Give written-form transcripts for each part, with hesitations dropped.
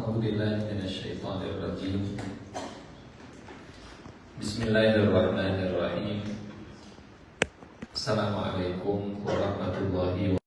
أعوذ بالله من الشيطان الرجيم. بسم الله الرحمن الرحيم. Assalamualaikum warahmatullahi wabarakatuh.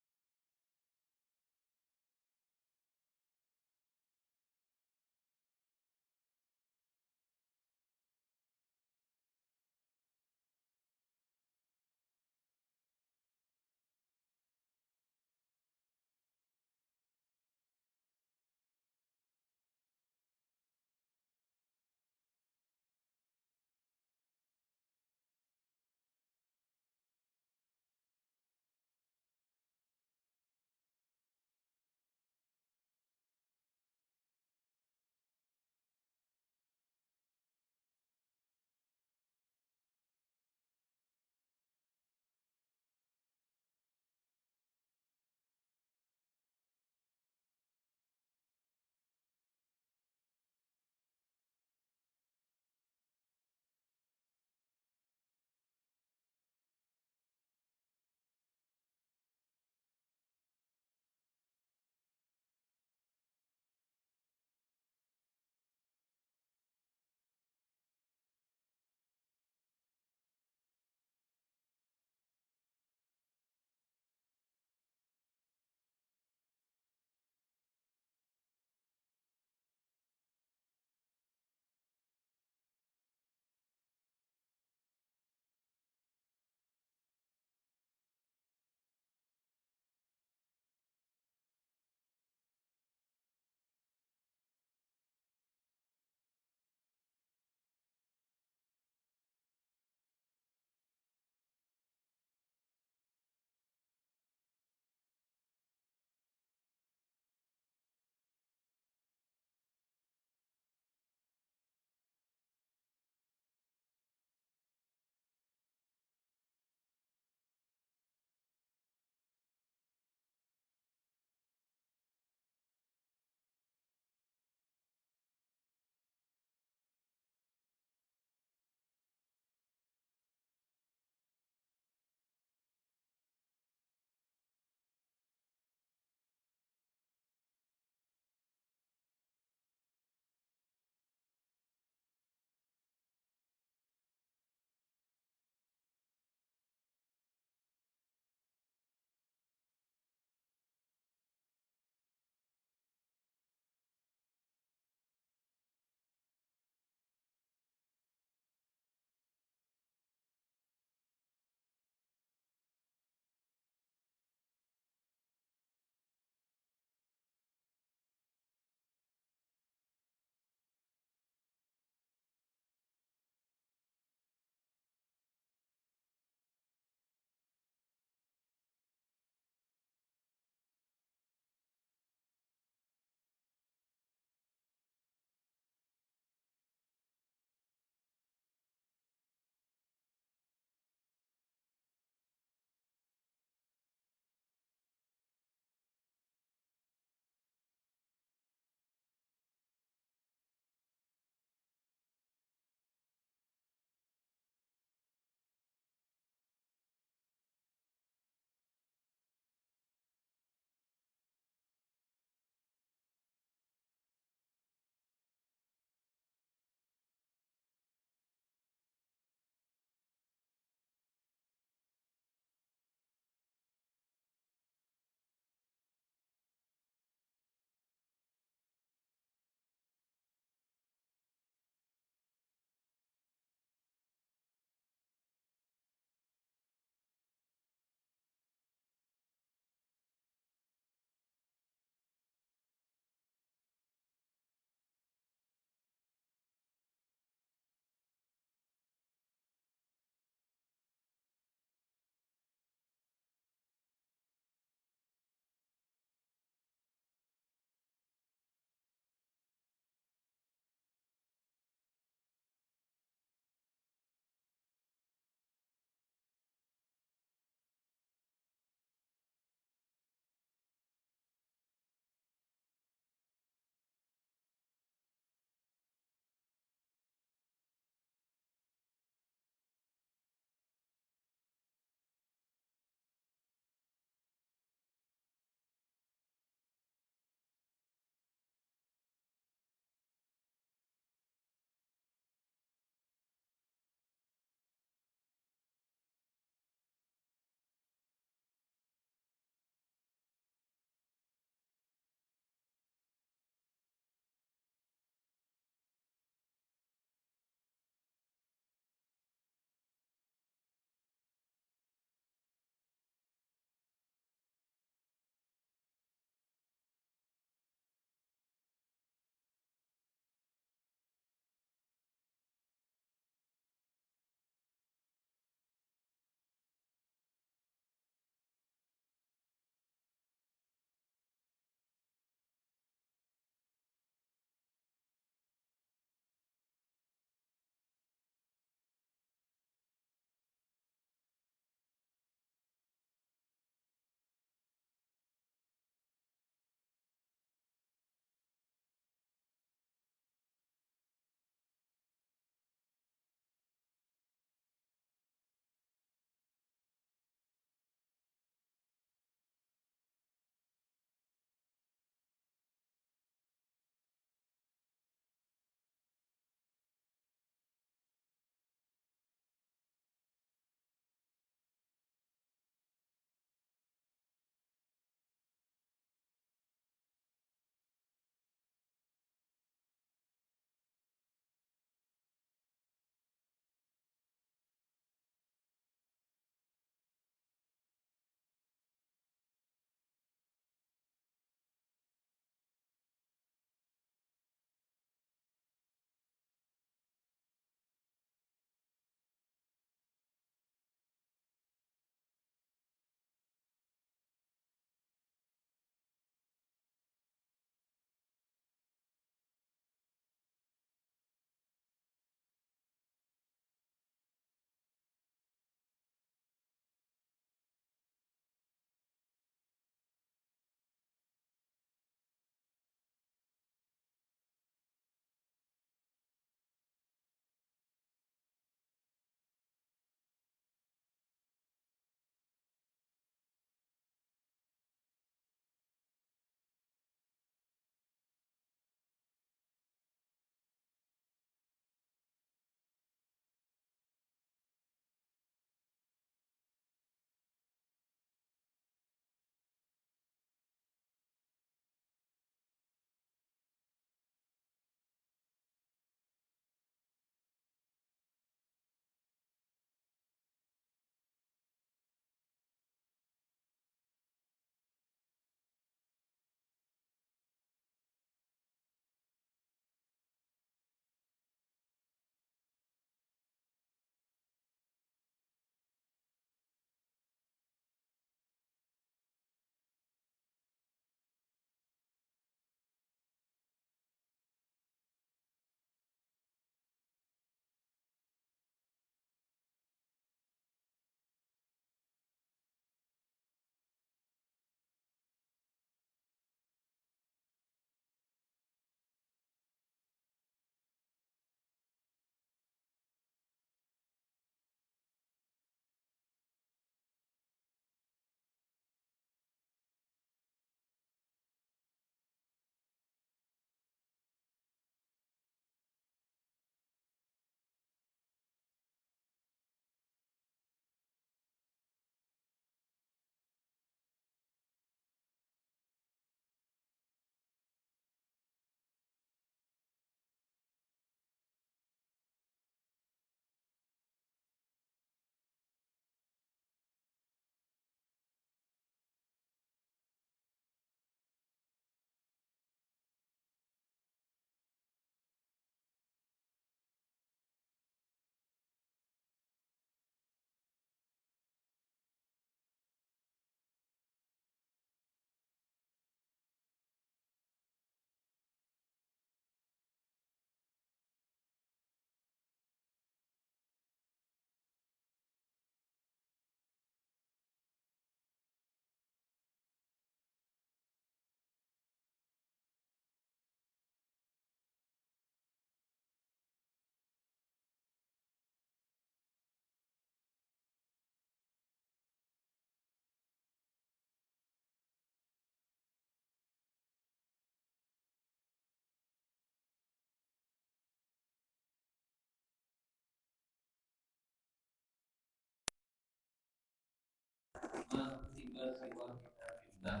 tiba keluar kita pindah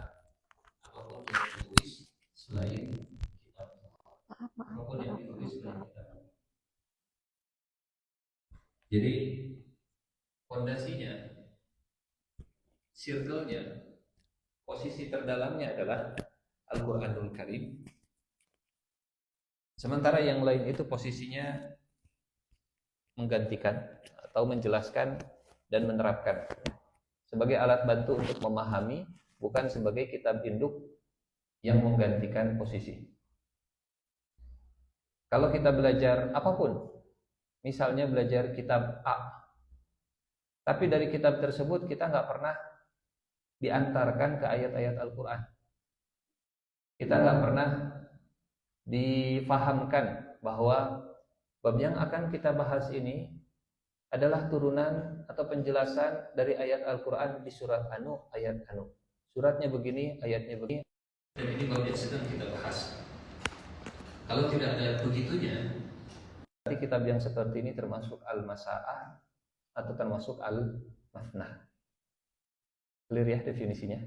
apapun yang ditulis selain kitab apapun yang ditulis selain kitab. Jadi fondasinya, circle-nya, posisi terdalamnya adalah Al-Quranul Karim. Sementara yang lain itu posisinya menggantikan atau menjelaskan dan menerapkan sebagai alat bantu untuk memahami, bukan sebagai kitab induk yang menggantikan posisi. Kalau kita belajar apapun, misalnya belajar kitab A, tapi dari kitab tersebut kita nggak pernah diantarkan ke ayat-ayat Al-Quran. Kita nggak pernah difahamkan bahwa bab yang akan kita bahas ini adalah turunan atau penjelasan dari ayat Al-Quran di surat Anu, ayat Anu. Suratnya begini, ayatnya begini. Dan ini bab yang sedang kita bahas. Kalau tidak ada begitunya, berarti kitab yang seperti ini termasuk Al-Masa'ah atau termasuk Al-Mafnah. Clear ya definisinya?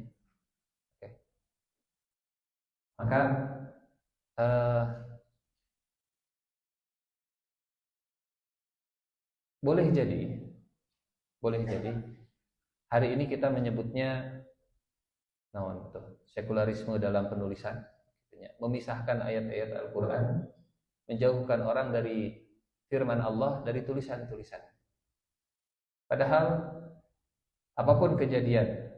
Oke. Maka boleh jadi hari ini kita menyebutnya sekularisme dalam penulisan, memisahkan ayat-ayat Al-Quran, menjauhkan orang dari firman Allah, dari tulisan-tulisan. Padahal apapun kejadian,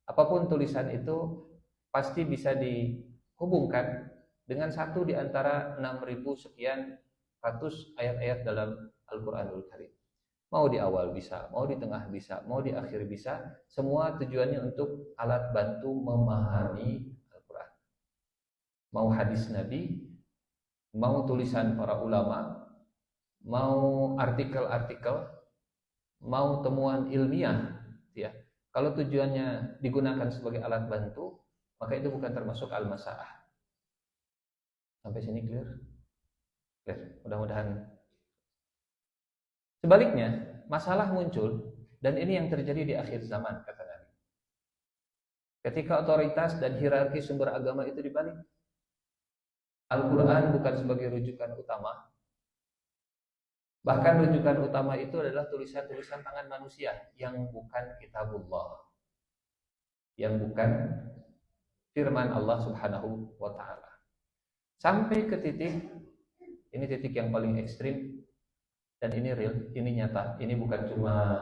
apapun tulisan itu pasti bisa dihubungkan dengan satu di antara 6.000 sekian ratus ayat-ayat dalam Al-Quranul Karim. Mau di awal bisa, mau di tengah bisa, mau di akhir bisa. Semua tujuannya untuk alat bantu memahami Al-Quran. Mau hadis Nabi, mau tulisan para ulama, mau artikel-artikel, mau temuan ilmiah, ya. Kalau tujuannya digunakan sebagai alat bantu, maka itu bukan termasuk Al-Masa'ah. Sampai sini clear? Clear. Mudah-mudahan. Sebaliknya, masalah muncul, dan ini yang terjadi di akhir zaman, kata Nabi. Ketika otoritas dan hierarki sumber agama itu dibalik. Al-Quran bukan sebagai rujukan utama. Bahkan rujukan utama itu adalah tulisan-tulisan tangan manusia yang bukan kitabullah, yang bukan firman Allah Subhanahu wa ta'ala. Sampai ke titik, ini titik yang paling ekstrim, dan ini real, ini nyata, ini bukan cuma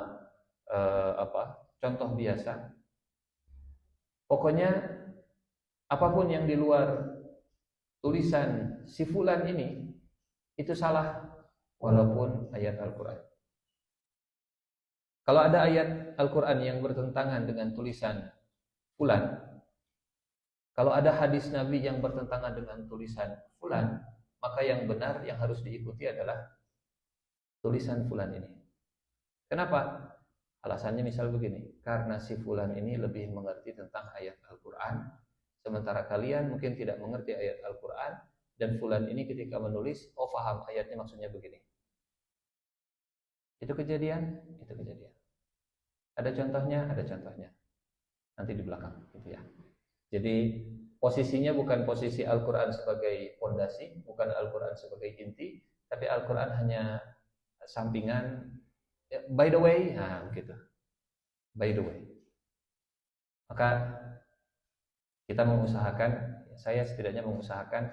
contoh biasa. Pokoknya apapun yang di luar tulisan si fulan ini itu salah, walaupun ayat Al-Quran. Kalau ada ayat Al-Quran yang bertentangan dengan tulisan fulan, kalau ada hadis Nabi yang bertentangan dengan tulisan fulan, maka yang benar yang harus diikuti adalah tulisan fulan ini. Kenapa? Alasannya misal begini, karena si fulan ini lebih mengerti tentang ayat Al-Quran, sementara kalian mungkin tidak mengerti ayat Al-Quran, dan fulan ini ketika menulis, oh paham ayatnya maksudnya begini. Itu kejadian, itu kejadian. Ada contohnya, ada contohnya. Nanti di belakang, gitu ya. Jadi posisinya bukan posisi Al-Quran sebagai fondasi, bukan Al-Quran sebagai inti, tapi Al-Quran hanya sampingan. By the way, nah begitu. By the way. Maka kita mengusahakan, saya setidaknya mengusahakan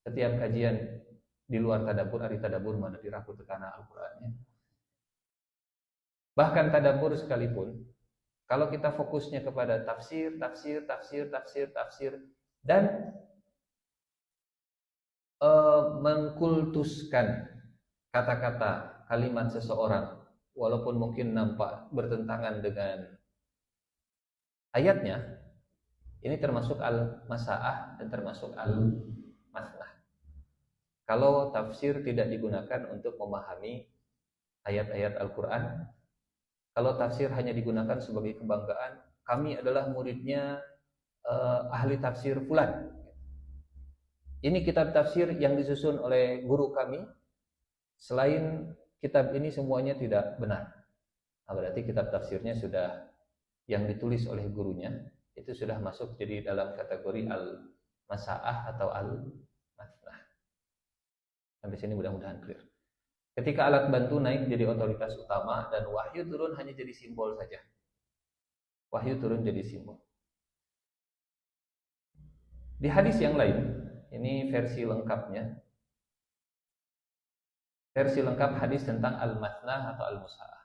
setiap kajian di luar tadabbur, hari tadabbur mana diraku tekana Al-Qurannya. Bahkan tadabbur sekalipun, kalau kita fokusnya kepada tafsir dan mengkultuskan kata-kata kalimat seseorang, walaupun mungkin nampak bertentangan dengan ayatnya, ini termasuk Al-Masa'ah dan termasuk Al-Mafnah. Kalau tafsir tidak digunakan untuk memahami ayat-ayat Al-Quran, kalau tafsir hanya digunakan sebagai kebanggaan, kami adalah muridnya ahli tafsir fulan. Ini kitab tafsir yang disusun oleh guru kami. Selain kitab ini semuanya tidak benar. Nah, berarti kitab tafsirnya sudah yang ditulis oleh gurunya itu sudah masuk jadi dalam kategori al-masaah atau al-mathnah. Sampai sini mudah-mudahan clear. Ketika alat bantu naik jadi otoritas utama dan wahyu turun hanya jadi simbol saja. Wahyu turun jadi simbol. Di hadis yang lain, ini versi lengkapnya. Versi lengkap hadis tentang al-mathnah atau al-musaah.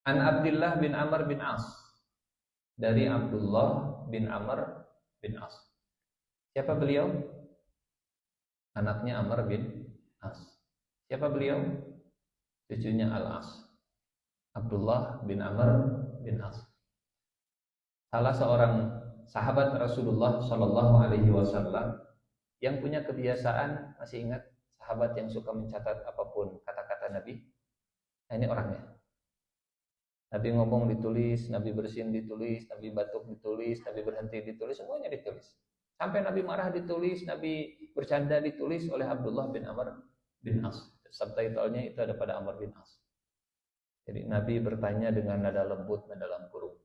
An Abdullah bin Amr bin As. Dari Abdullah bin Amr bin As. Siapa beliau? Anaknya Amr bin As. Siapa beliau? Cucunya Al-As. Abdullah bin Amr bin As. Salah seorang sahabat Rasulullah Shallallahu Alaihi Wasallam yang punya kebiasaan, masih ingat sahabat yang suka mencatat apapun kata-kata Nabi? Nah, ini orangnya. Nabi ngomong ditulis, Nabi bersin ditulis, Nabi batuk ditulis, Nabi berhenti ditulis, semuanya ditulis. Sampai Nabi marah ditulis, Nabi bercanda ditulis oleh Abdullah bin Amr bin As. Subtitlenya itu ada pada Amr bin As. Jadi Nabi bertanya dengan nada lembut, nada dalam kurung.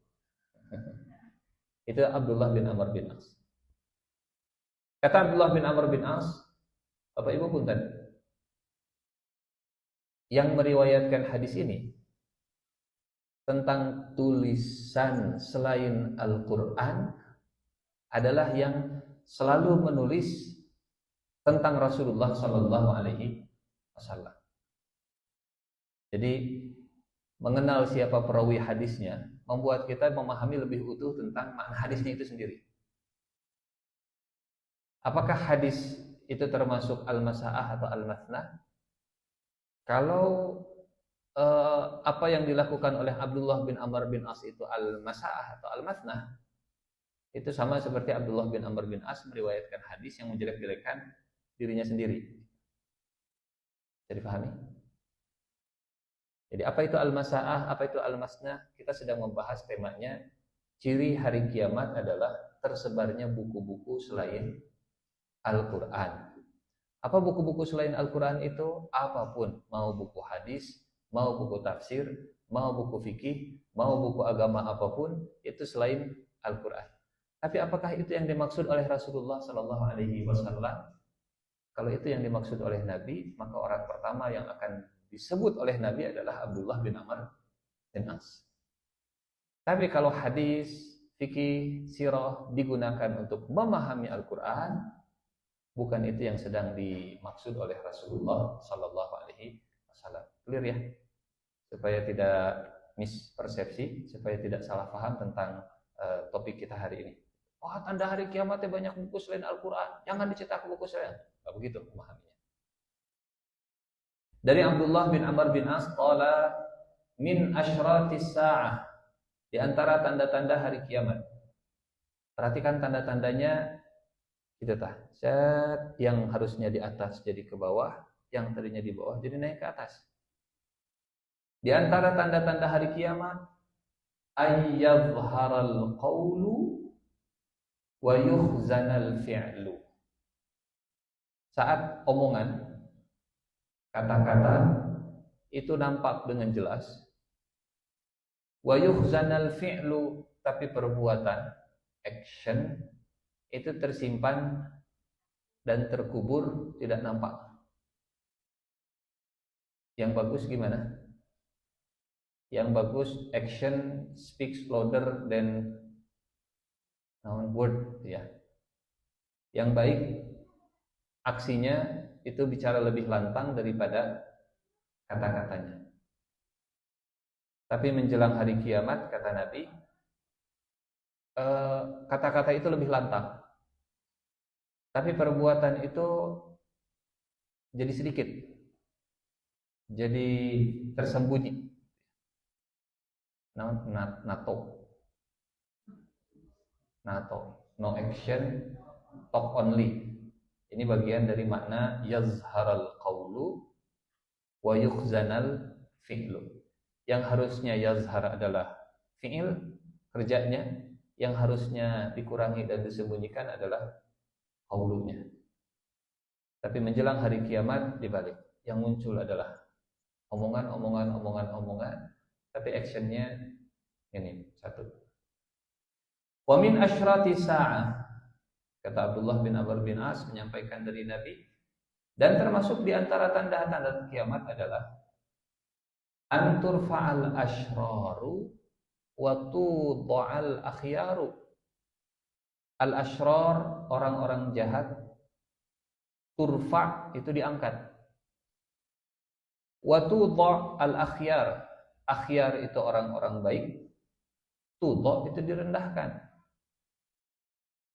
Itu Abdullah bin Amr bin As. Kata Abdullah bin Amr bin As, Bapak Ibu punten, yang meriwayatkan hadis ini tentang tulisan selain Al-Quran adalah yang selalu menulis tentang Rasulullah Sallallahu Alaihi Wasallam. Jadi mengenal siapa perawi hadisnya membuat kita memahami lebih utuh tentang makna hadisnya itu sendiri. Apakah hadis itu termasuk al-masaah atau al-mathnah? Kalau apa yang dilakukan oleh Abdullah bin Amr bin As itu al-masaah atau al-mathnah, itu sama seperti Abdullah bin Amr bin As meriwayatkan hadis yang menjelek-jelekan dirinya sendiri. Jadi pahami? Jadi apa itu al-masaah, apa itu al-mathnah? Kita sedang membahas temanya ciri hari kiamat adalah tersebarnya buku-buku selain Al-Quran. Apa buku-buku selain Al-Quran itu? Apapun, mau buku hadis, mau buku tafsir, mau buku fikih, mau buku agama apapun, itu selain Al-Quran. Tapi apakah itu yang dimaksud oleh Rasulullah Sallallahu Alaihi Wasallam? Kalau itu yang dimaksud oleh Nabi, maka orang pertama yang akan disebut oleh Nabi adalah Abdullah bin Amr bin As. Tapi kalau hadis, fikih, sirah digunakan untuk memahami Al-Quran, bukan itu yang sedang dimaksud oleh Rasulullah Sallallahu Alaihi Wasallam. Clear ya? Supaya tidak mispersepsi, supaya tidak salah paham tentang topik kita hari ini. Oh, tanda hari kiamatnya banyak buku selain Al-Quran, jangan dicetak buku selain. Tidak begitu memahaminya. Dari Abdullah bin Amr bin As, qala min asyratis sa'ah, di antara tanda-tanda hari kiamat. Perhatikan tanda-tandanya. Itu tah. Set, yang harusnya di atas jadi ke bawah, yang tadinya di bawah jadi naik ke atas. Di antara tanda-tanda hari kiamat, ayyadhharal qawlu wa yukhzanal fi'lu. Saat omongan, kata-kata itu nampak dengan jelas, wa yukhzanal fi'lu, tapi perbuatan, action itu tersimpan dan terkubur, tidak nampak. Yang bagus gimana? Yang bagus action speaks louder than word, ya. Yang baik aksinya itu bicara lebih lantang daripada kata-katanya. Tapi menjelang hari kiamat, kata Nabi, kata-kata itu lebih lantang, tapi perbuatan itu jadi sedikit, jadi tersembunyi. NATO, no action, talk only. Ini bagian dari makna yazharal qawlu wa yukhzanal fi'lu. Yang harusnya yazhar adalah fi'il, kerjanya. Yang harusnya dikurangi dan disembunyikan adalah qawlunya. Tapi menjelang hari kiamat dibalik. Yang muncul adalah omongan, tapi actionnya Ini satu. Wa min asyrati sa'ah, kata Abdullah bin Amr bin As menyampaikan dari Nabi, dan termasuk di antara tanda-tanda kiamat adalah antur fa'al asyraru wa tudha'al akhyaru. Al asyrar, orang-orang jahat, turfa itu diangkat. Wa tudha' al akhyar, akhyar itu orang-orang baik, tudha' itu direndahkan.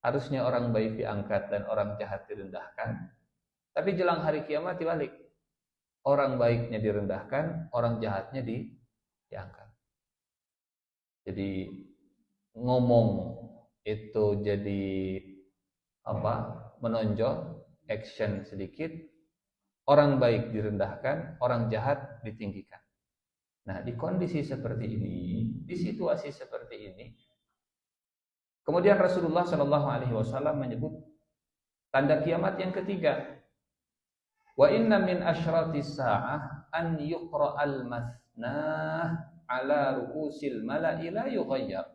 Harusnya orang baik diangkat dan orang jahat direndahkan. Tapi jelang hari kiamat dibalik. Orang baiknya direndahkan, orang jahatnya diangkat. Jadi ngomong itu jadi menonjol, action sedikit, orang baik direndahkan, orang jahat ditinggikan. Nah, di kondisi seperti ini, di situasi seperti ini, kemudian Rasulullah Shallallahu Alaihi Wasallam menyebut tanda kiamat yang ketiga. Wa inna min asyratis sa'ah an yuqra'al masnah ala ru'usil mala'i la yughayyar.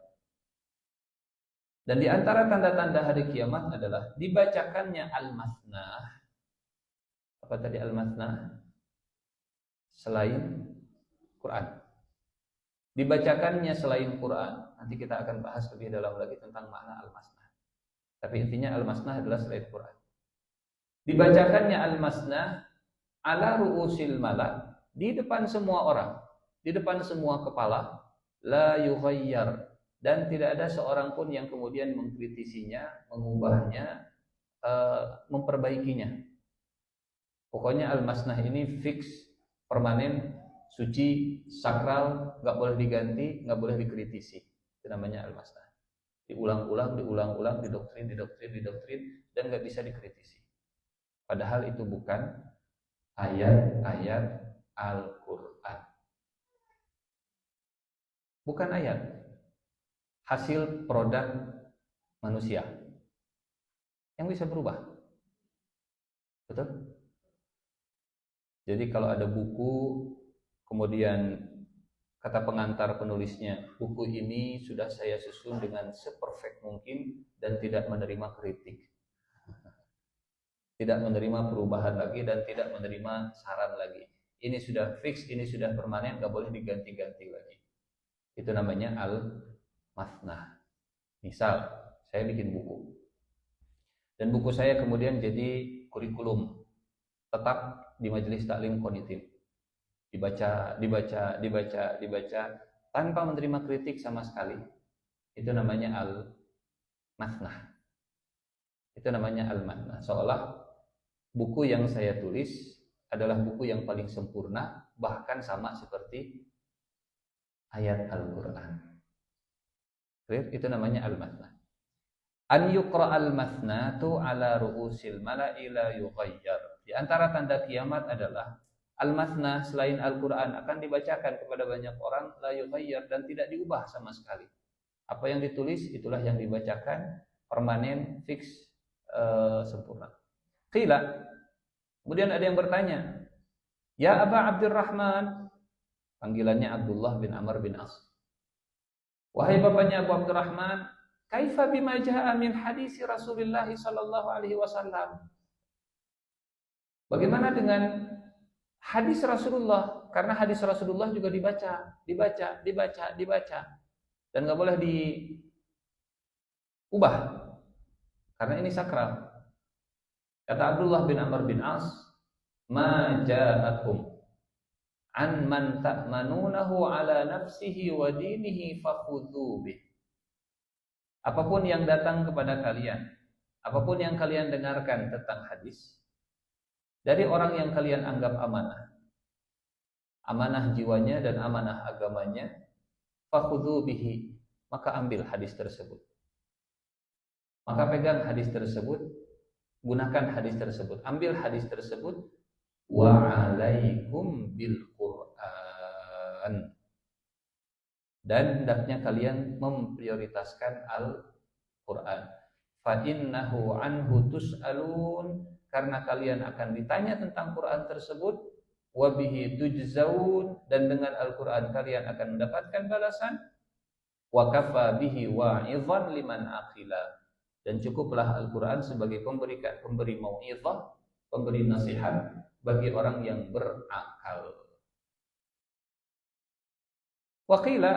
Dan di antara tanda-tanda hari kiamat adalah dibacakannya al-masnah. Apa tadi al-masnah? Selain Quran. Dibacakannya selain Quran. Nanti kita akan bahas lebih dalam lagi tentang makna al-masnah. Tapi intinya al-masnah adalah selain Quran. Dibacakannya al-masnah ala ru'usil mala, di depan semua orang, di depan semua kepala, la yughayyar, dan tidak ada seorang pun yang kemudian mengkritisinya, mengubahnya, memperbaikinya. Pokoknya al-masnah ini fix, permanen, suci, sakral, nggak boleh diganti, nggak boleh dikritisi. Itu namanya al-masnah. Diulang-ulang, didoktrin, dan nggak bisa dikritisi. Padahal itu bukan ayat-ayat Al-Quran. Bukan ayat. Hasil produk manusia yang bisa berubah. Betul? Jadi kalau ada buku, kemudian kata pengantar penulisnya, buku ini sudah saya susun dengan seperfect mungkin dan tidak menerima kritik. Tidak menerima perubahan lagi dan tidak menerima saran lagi. Ini sudah fix, ini sudah permanen, gak boleh diganti-ganti lagi. Itu namanya al-masnah. Misal, saya bikin buku. Dan buku saya kemudian jadi kurikulum tetap di majelis taklim kognitif. Dibaca tanpa menerima kritik sama sekali. Itu namanya al-masnah. Itu namanya al-masnah. Seolah buku yang saya tulis adalah buku yang paling sempurna, bahkan sama seperti ayat Al-Quran. Itu namanya al-masnah. An yuqra'al masnatu ala ru'usil mala'i la yughayyar. Di antara tanda kiamat adalah al-masnah selain Al-Quran akan dibacakan kepada banyak orang, la yughayyar, dan tidak diubah sama sekali. Apa yang ditulis itulah yang dibacakan, permanen, fix, sempurna. Qila, kemudian ada yang bertanya, ya Aba Abdurrahman, panggilannya Abdullah bin Amr bin As. Wahai bapaknya Abu Abdurrahman, kaifa bima jaa min hadis Rasulullah sallallahu alaihi wasallam? Bagaimana dengan hadis Rasulullah? Karena hadis Rasulullah juga dibaca. Dan enggak boleh diubah. Karena ini sakral. Kata Abdullah bin Amr bin As, ma ja'akum an man ta'manunahu ala nafsihi wa dinihi fakhudhu bih. Apapun yang datang kepada kalian, apapun yang kalian dengarkan tentang hadis dari orang yang kalian anggap amanah, amanah jiwanya dan amanah agamanya, fakhudhu bihi, maka ambil hadis tersebut. Maka pegang hadis tersebut, gunakan hadis tersebut, ambil hadis tersebut, wa alaikum bil Quran, dan hendaknya kalian memprioritaskan Al-Quran. Fa innahu anhu tus'alun, karena kalian akan ditanya tentang Quran tersebut, wa bihi tujzaun, dan dengan Al-Quran kalian akan mendapatkan balasan, wa kafa bihi wa'idhan liman aqila. Dan cukuplah Al-Qur'an sebagai pemberi mau'izah, pemberi nasihat bagi orang yang berakal. Waqila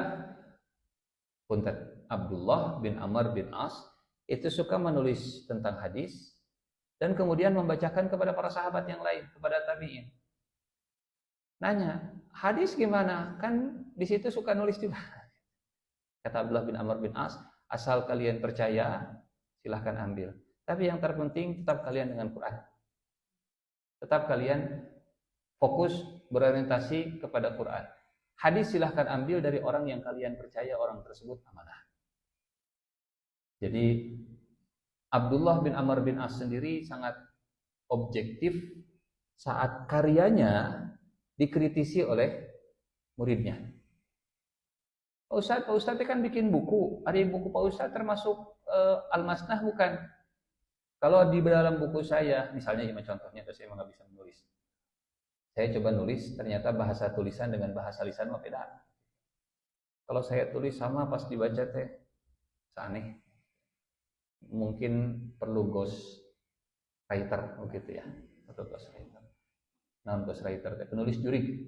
punten Abdullah bin Amr bin As itu suka menulis tentang hadis dan kemudian membacakan kepada para sahabat yang lain, kepada tabi'in. Nanya, hadis gimana? Kan di situ suka nulis juga. Kata Abdullah bin Amr bin As, asal kalian percaya, silahkan ambil. Tapi yang terpenting tetap kalian dengan Quran. Tetap kalian fokus berorientasi kepada Quran. Hadis silahkan ambil dari orang yang kalian percaya orang tersebut amanah. Jadi Abdullah bin Amr bin As sendiri sangat objektif saat karyanya dikritisi oleh muridnya. Pak Ustadz kan bikin buku. Ada buku Pak Ustadz termasuk Al-Masnah bukan? Kalau di dalam buku saya, misalnya contohnya, saya nggak bisa menulis. Saya coba nulis, ternyata bahasa tulisan dengan bahasa lisan mah beda. Kalau saya tulis sama pas dibaca teh aneh. Mungkin perlu ghost writer begitu ya, atau ghost writer. Nah, ghost writer teh penulis jurig.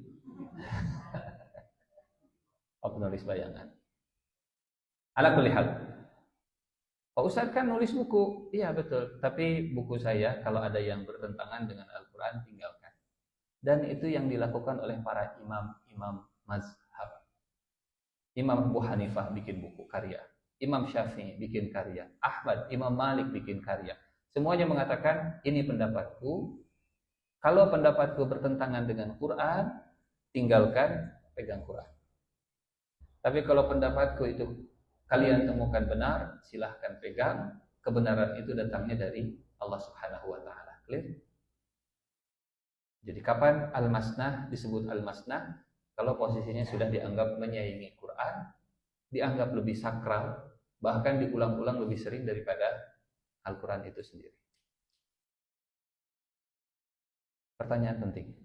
Penulis bayangan. Ala kulli hal. Pak Ustadz kan nulis buku, iya betul. Tapi buku saya kalau ada yang bertentangan dengan Al-Quran tinggalkan. Dan itu yang dilakukan oleh para imam mazhab. Imam Abu Hanifah bikin buku karya, Imam Syafi'i bikin karya, Ahmad, Imam Malik bikin karya. Semuanya mengatakan ini pendapatku. Kalau pendapatku bertentangan dengan Quran, tinggalkan, pegang Quran. Tapi kalau pendapatku itu kalian temukan benar, silahkan pegang. Kebenaran itu datangnya dari Allah Subhanahu wa taala. Clear? Jadi kapan Al-Masnah disebut Al-Masnah? Kalau posisinya sudah dianggap menyaingi Quran, dianggap lebih sakral, bahkan diulang-ulang lebih sering daripada Al-Quran itu sendiri. Pertanyaan penting.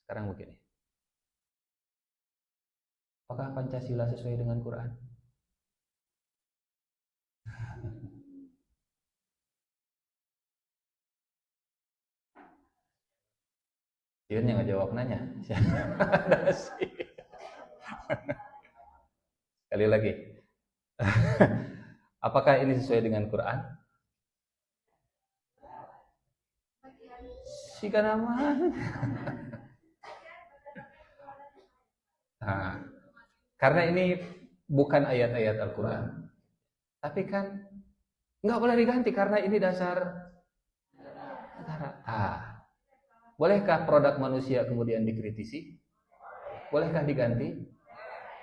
Sekarang begini. Apakah Pancasila sesuai dengan Quran? Ian yang ngejawab nanya. Sekali lagi. Apakah ini sesuai dengan Quran? Siga nama. Nah, karena ini bukan ayat-ayat Al-Quran. Tapi kan nggak boleh diganti karena ini dasar negara. Bolehkah produk manusia kemudian dikritisi? Bolehkah diganti?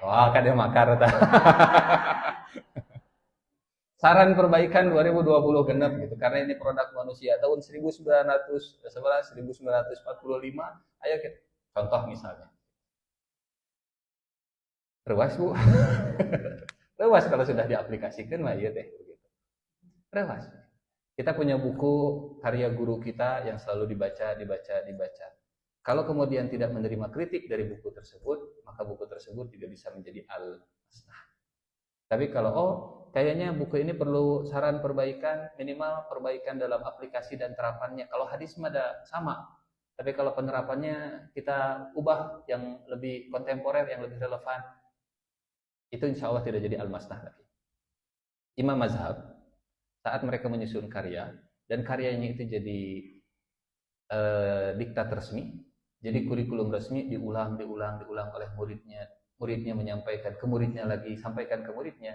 Wah, kadang makar. Saran perbaikan 2020 genap gitu. Karena ini produk manusia tahun 1945. Ayo kita contoh misalnya. Rewas Bu. Rewas kalau sudah diaplikasikan mah iya teh begitu. Rewas. Kita punya buku karya guru kita yang selalu dibaca. Kalau kemudian tidak menerima kritik dari buku tersebut, maka buku tersebut tidak bisa menjadi Al-Masnah. Tapi kalau kayaknya buku ini perlu saran perbaikan, minimal perbaikan dalam aplikasi dan terapannya. Kalau hadis mah ada sama. Tapi kalau penerapannya kita ubah yang lebih kontemporer, yang lebih relevan, itu insya Allah tidak jadi Al-Masnah lagi. Imam Mazhab saat mereka menyusun karya dan karyanya itu jadi diktat resmi, jadi kurikulum resmi diulang oleh muridnya menyampaikan ke muridnya lagi, sampaikan ke muridnya.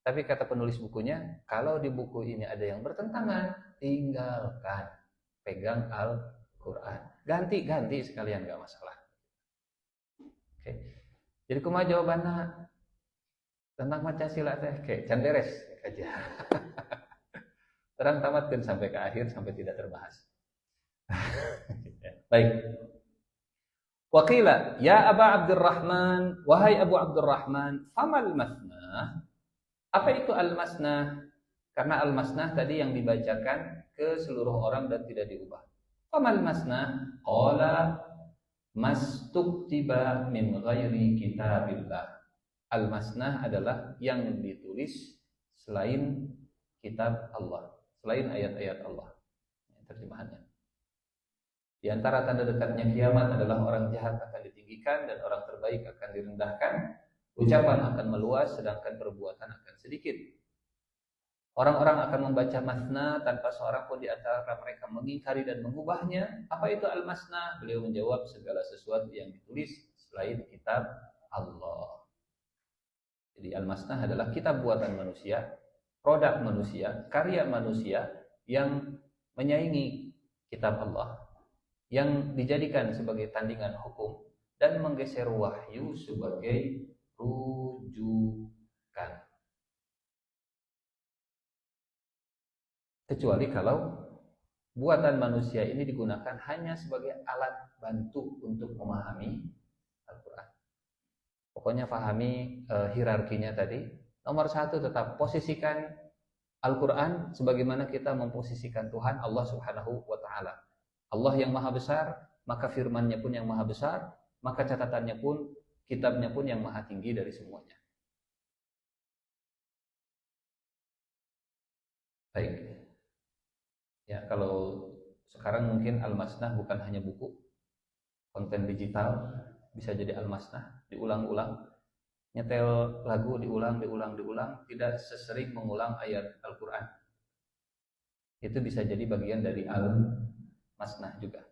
Tapi kata penulis bukunya, kalau di buku ini ada yang bertentangan, tinggalkan, pegang Al-Quran, ganti sekalian nggak masalah. Oke. Jadi kumaha jawabannya tentang Pancasila teh kayak canderes aja. Terang tamatkan sampai ke akhir sampai tidak terbahas. Baik. Waqila ya Aba Abdurrahman, wahai Abu Abdurrahman, famal masnah? Apa itu al-masnah? Karena al-masnah tadi yang dibacakan ke seluruh orang dan tidak diubah. Famal masnah? Qala mastuktiba min ghairi kitabillah. Al-masnah adalah yang ditulis selain kitab Allah, selain ayat-ayat Allah. Terjemahannya. Di antara tanda dekatnya kiamat adalah orang jahat akan ditinggikan dan orang terbaik akan direndahkan. Ucapan akan meluas sedangkan perbuatan akan sedikit. Orang-orang akan membaca masna tanpa seorang pun di antara mereka mengingkari dan mengubahnya. Apa itu al-masna? Beliau menjawab, segala sesuatu yang ditulis selain kitab Allah. Jadi al-masna adalah kitab buatan manusia, produk manusia, karya manusia yang menyaingi kitab Allah, yang dijadikan sebagai tandingan hukum dan menggeser wahyu sebagai rujukan. Kecuali kalau buatan manusia ini digunakan hanya sebagai alat bantu untuk memahami Al-Quran. Pokoknya pahami hierarkinya tadi. Nomor satu, tetap posisikan Al-Quran sebagaimana kita memposisikan Tuhan Allah Subhanahu wa Ta'ala. Allah yang maha besar, maka firman-Nya pun yang maha besar, maka catatannya pun, kitabnya pun yang maha tinggi dari semuanya. Baik. Ya, kalau sekarang mungkin al-masnah bukan hanya buku, konten digital, bisa jadi al-masnah, diulang-ulang. Nyetel lagu diulang, tidak sesering mengulang ayat Al-Quran. Itu bisa jadi bagian dari al-masnah juga.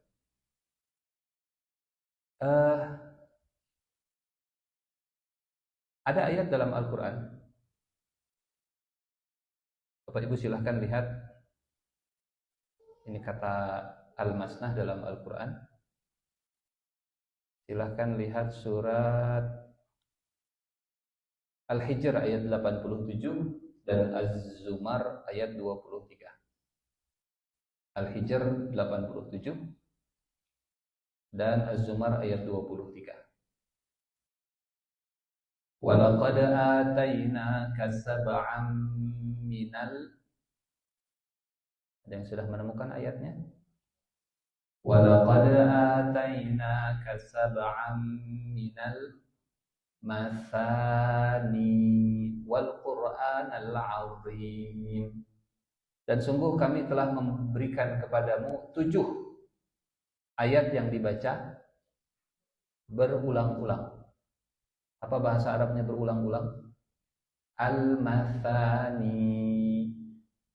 Ada ayat dalam Al-Quran. Bapak Ibu silahkan lihat. Ini kata al-masnah dalam Al-Quran. Silahkan lihat surat Al-Hijr ayat 87 dan Az-Zumar ayat 23. Al-Hijr 87 dan Az-Zumar ayat 23. Walaqad atainaka sab'an minal. Ada yang sudah menemukan ayatnya? Walaqad atainaka sab'an minal mathani wal Qur'anal 'azim. Dan sungguh kami telah memberikan kepadamu 7 ayat yang dibaca berulang-ulang. Apa bahasa Arabnya berulang-ulang? Al-mathani.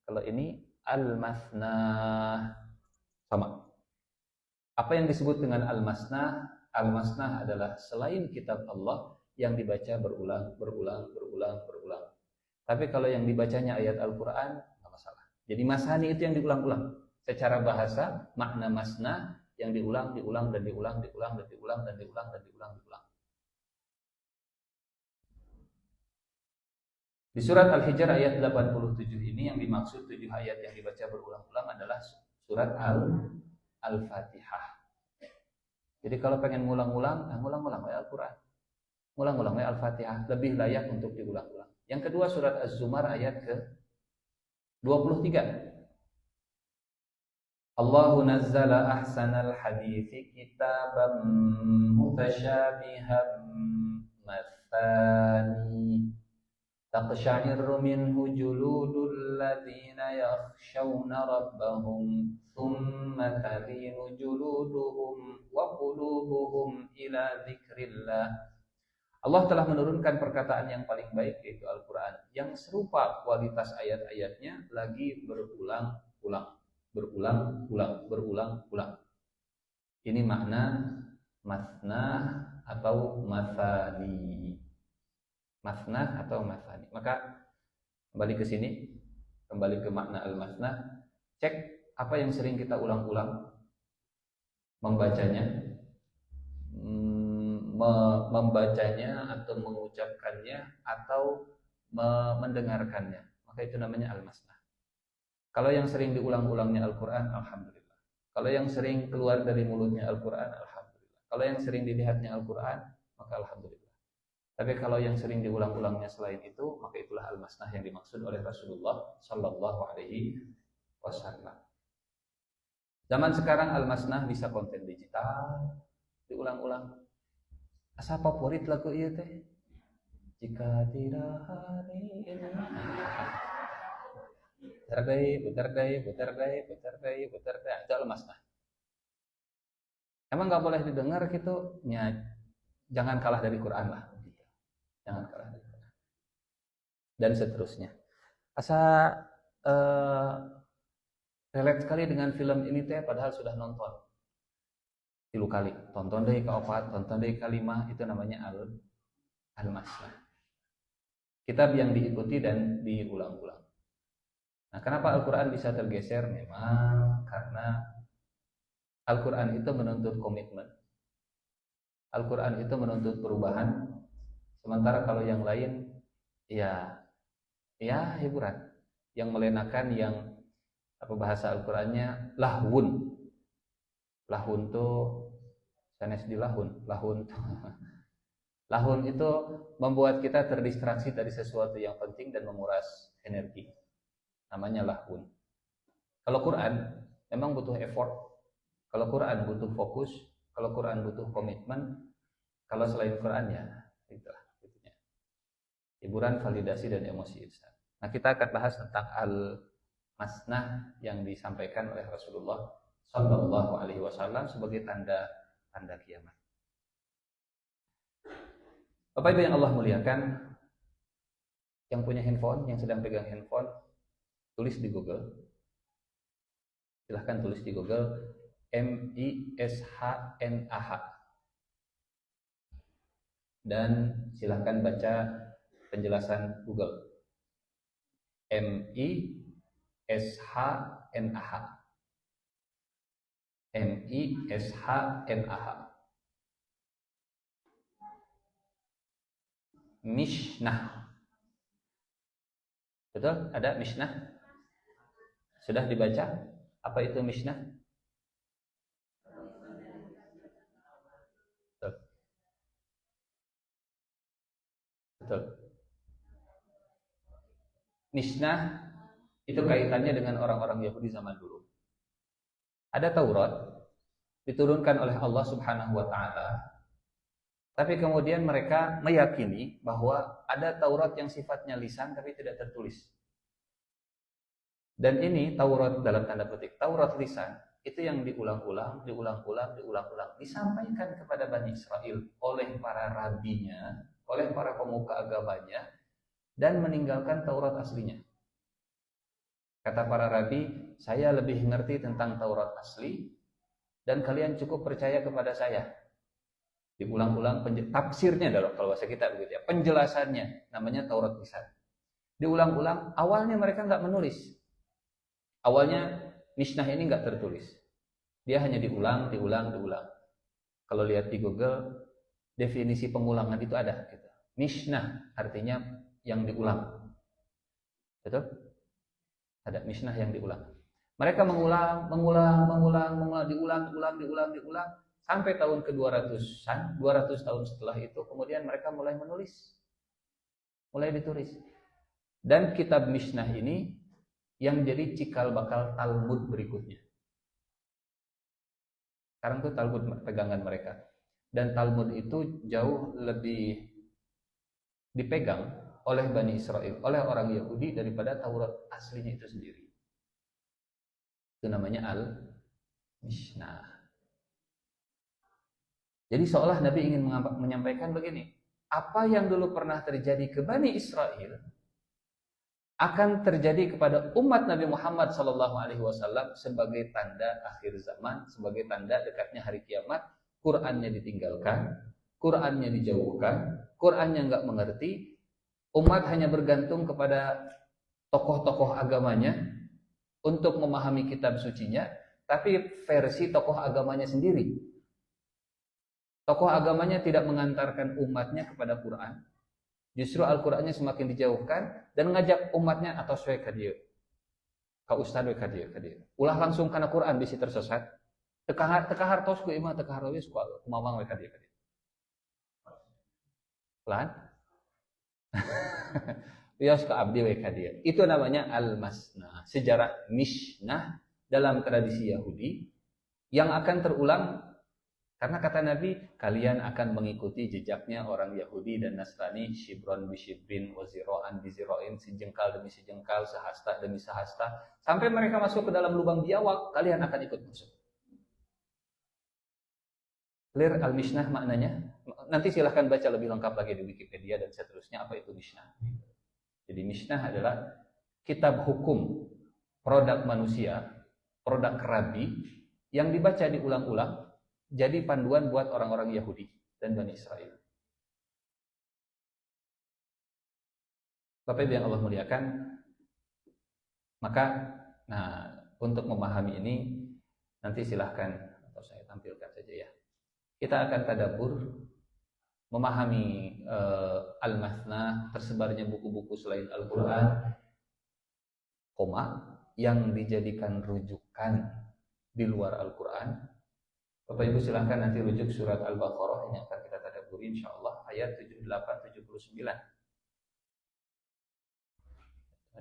Kalau ini al-masnah. Sama. Apa yang disebut dengan al-masnah? Al-masnah adalah selain kitab Allah yang dibaca berulang. Tapi kalau yang dibacanya ayat Al-Quran, nggak masalah. Jadi masani itu yang diulang-ulang. Secara bahasa, makna masnah yang diulang. Di surat Al-Hijr ayat 87 ini yang dimaksud 7 ayat yang dibaca berulang-ulang adalah surat Al-Fatihah. Jadi kalau pengen ngulang-ulang ayat Al-Quran. Ngulang-ulang ayat Al-Fatihah, lebih layak untuk diulang-ulang. Yang kedua surat Az-Zumar ayat ke-23. Allahu nazzala ahsanal hadithi kitaban mutasyabihan mathani taqsha'irru minhu juludul ladzina yakhshawna rabbahum thumma talinu juluduhum wa qulubuhum ila dzikrillah. Allah telah menurunkan perkataan yang paling baik, yaitu Al-Quran, yang serupa kualitas ayat-ayatnya lagi berulang-ulang. Ini makna masnah atau mathani. Masnah atau mathani. Maka kembali ke sini, kembali ke makna al-masnah. Cek apa yang sering kita ulang-ulang membacanya, atau mengucapkannya atau mendengarkannya. Maka itu namanya al-masnah. Kalau yang sering diulang-ulangnya Al-Quran, alhamdulillah. Kalau yang sering keluar dari mulutnya Al-Quran, alhamdulillah. Kalau yang sering dilihatnya Al-Quran, maka alhamdulillah. Tapi kalau yang sering diulang-ulangnya selain itu, maka itulah al-masnah yang dimaksud oleh Rasulullah Sallallahu Alaihi Wasallam. Zaman sekarang al-masnah bisa konten digital, diulang-ulang. Asa favorit lagu ieu teh? Jika tidak hari ini. Putar dai. Itu al-masnah. Emang nggak boleh didengar gitu? Ya, jangan kalah dari Quran lah. Jangan kalah dari Quran. Dan seterusnya. Asa relate sekali dengan film ini teh, padahal sudah nonton 3 kali. Tonton deh ke-4, tonton deh ke-5, itu namanya al-masnah. Kitab yang diikuti dan diulang-ulang. Nah, kenapa Al-Quran bisa tergeser? Memang karena Al-Quran itu menuntut komitmen. Al-Quran itu menuntut perubahan. Sementara kalau yang lain, ya hiburan. Yang melenakan, yang apa bahasa Al-Qurannya, lahun. Lahun itu, sanes di lahun. Lahun itu membuat kita terdistraksi dari sesuatu yang penting dan menguras energi. Namanya lahun. Kalau Quran memang butuh effort. Kalau Quran butuh fokus. Kalau Quran butuh komitmen. Kalau selain Quran ya itulah. Hiburan, validasi, dan emosi insan. Nah, kita akan bahas tentang al-masnah yang disampaikan oleh Rasulullah Shallallahu Alaihi Wasallam sebagai tanda kiamat. Bapak Ibu yang Allah muliakan, yang punya handphone, yang sedang pegang handphone, tulis di Google. Silahkan tulis di Google MISHNAH. Dan silahkan baca penjelasan Google. MISHNAH. MISHNAH. Mishnah. Betul? Ada Mishnah? Sudah dibaca? Apa itu Mishnah? Betul. Mishnah itu kaitannya dengan orang-orang Yahudi zaman dulu. Ada Taurat diturunkan oleh Allah Subhanahu wa taala. Tapi kemudian mereka meyakini bahwa ada Taurat yang sifatnya lisan tapi tidak tertulis. Dan ini Taurat dalam tanda petik, Taurat lisan, itu yang diulang-ulang, disampaikan kepada Bani Israel oleh para rabinya, oleh para pemuka agamanya, dan meninggalkan Taurat aslinya. Kata para rabi, saya lebih mengerti tentang Taurat asli, dan kalian cukup percaya kepada saya. Diulang-ulang tafsirnya adalah kalau bahasa kita begitu ya, penjelasannya namanya Taurat lisan. Diulang-ulang, awalnya mereka nggak menulis. Awalnya Mishnah ini nggak tertulis. Dia hanya diulang. Kalau lihat di Google, definisi pengulangan itu ada gitu. Mishnah artinya yang diulang. Betul? Ada Mishnah yang diulang. Mereka mengulang, diulang sampai tahun ke-200-an, 200 tahun setelah itu kemudian mereka mulai menulis. Mulai ditulis. Dan kitab Mishnah ini yang jadi cikal bakal Talmud berikutnya. Sekarang itu Talmud pegangan mereka. Dan Talmud itu jauh lebih dipegang oleh Bani Israel, oleh orang Yahudi daripada Taurat aslinya itu sendiri. Itu namanya Al-Mishnah. Jadi seolah Nabi ingin menyampaikan begini, apa yang dulu pernah terjadi ke Bani Israel akan terjadi kepada umat Nabi Muhammad SAW sebagai tanda akhir zaman, sebagai tanda dekatnya hari kiamat. Qurannya ditinggalkan, Qurannya dijauhkan, Qurannya nggak mengerti, umat hanya bergantung kepada tokoh-tokoh agamanya untuk memahami kitab sucinya, tapi versi tokoh agamanya sendiri. Tokoh agamanya tidak mengantarkan umatnya kepada Quran. Justru Al-Qurannya semakin dijauhkan dan ngajak umatnya atau sesuai kadir. Kau ustad we kadir. Ulah langsung karena Quran bisi tersesat. Tekahar tos ku imah tekahar wis ku mamang we kadir. Pelan. Wios ka abdi we kadir. Itu namanya al-masnah. Sejarah Mishnah dalam tradisi Yahudi yang akan terulang Karena kata Nabi, kalian akan mengikuti jejaknya orang Yahudi dan Nasrani, shibron bi shibrin, wa ziro'an bi ziro'in, sejengkal demi sejengkal, sehasta demi sehasta, sampai mereka masuk ke dalam lubang biawak, kalian akan ikut masuk. Clear al-Mishnah maknanya? Nanti silahkan baca lebih lengkap lagi di Wikipedia dan seterusnya apa itu Mishnah. Jadi Mishnah adalah kitab hukum produk manusia, produk Rabi yang dibaca diulang-ulang jadi panduan buat orang-orang Yahudi dan Bani Israel. Bapak Ibu yang Allah muliakan, maka untuk memahami ini nanti silahkan atau saya tampilkan saja ya. Kita akan tadabbur memahami al-mathna, tersebarnya buku-buku selain Al-Qur'an, yang dijadikan rujukan di luar Al-Qur'an. Bapak Ibu silahkan nanti rujuk surat Al-Baqarah yang akan kita tadabburi insyaallah ayat 78 79.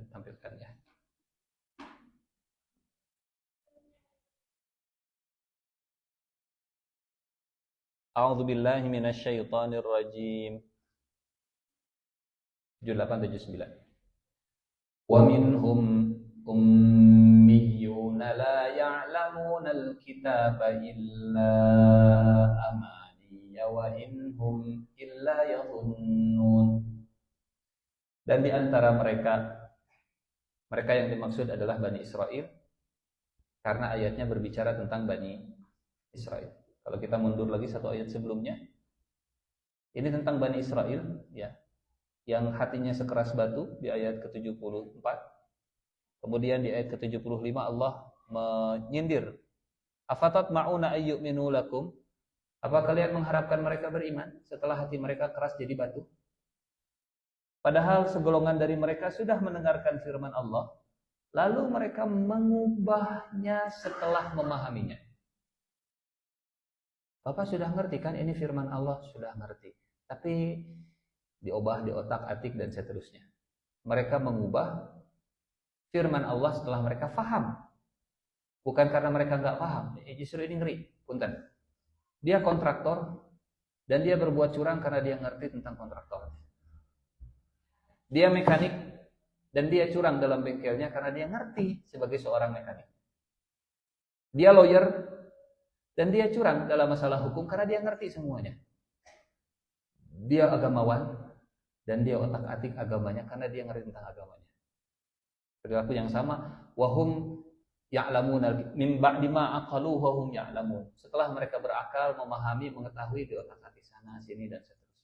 Tampilkan ya. A'udzu billahi minasy syaithanir rajim. 78 79. Wa minhum ummiyuna la ya'lamuna al-kitaba illa amaniya wa inhum illa yadhunnun. Dan di antara mereka yang dimaksud adalah Bani Israel, karena ayatnya berbicara tentang Bani Israel. Kalau kita mundur lagi satu ayat sebelumnya, ini tentang Bani Israel ya, yang hatinya sekeras batu di ayat ke-74. Kemudian di ayat ke-75 Allah menyindir, afatatma'una ayyu'minu lakum? Apa kalian mengharapkan mereka beriman setelah hati mereka keras jadi batu? Padahal segolongan dari mereka sudah mendengarkan firman Allah, lalu mereka mengubahnya setelah memahaminya. Bapak sudah ngerti kan ini firman Allah? Sudah ngerti. Tapi diubah di otak-atik dan seterusnya. Mereka mengubah firman Allah setelah mereka faham. Bukan karena mereka nggak paham. Justru ini ngeri. Punten. Dia kontraktor dan dia berbuat curang karena dia ngerti tentang kontraktor. Dia mekanik dan dia curang dalam bengkelnya karena dia ngerti sebagai seorang mekanik. Dia lawyer dan dia curang dalam masalah hukum karena dia ngerti semuanya. Dia agamawan dan dia otak-atik agamanya karena dia ngerti tentang agamanya. Perilaku yang sama, wahum ya'lamun min ba'di ma aqalu wa hum ya'lamun. Setelah mereka berakal, memahami, mengetahui di otak-atik sana sini dan seterusnya.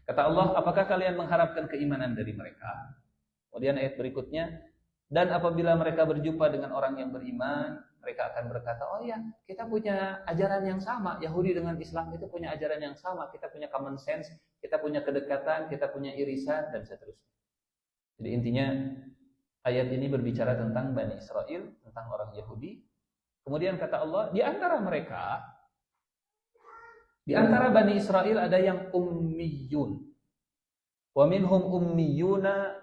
Kata Allah, apakah kalian mengharapkan keimanan dari mereka? Kemudian ayat berikutnya, dan apabila mereka berjumpa dengan orang yang beriman, mereka akan berkata, oh ya, kita punya ajaran yang sama. Yahudi dengan Islam itu punya ajaran yang sama. Kita punya common sense, kita punya kedekatan, kita punya irisan, dan seterusnya. Jadi intinya, ayat ini berbicara tentang Bani Israel, tentang orang Yahudi. Kemudian kata Allah, di antara mereka, di antara Bani Israel ada yang ummiyun. Wa minhum ummiyuna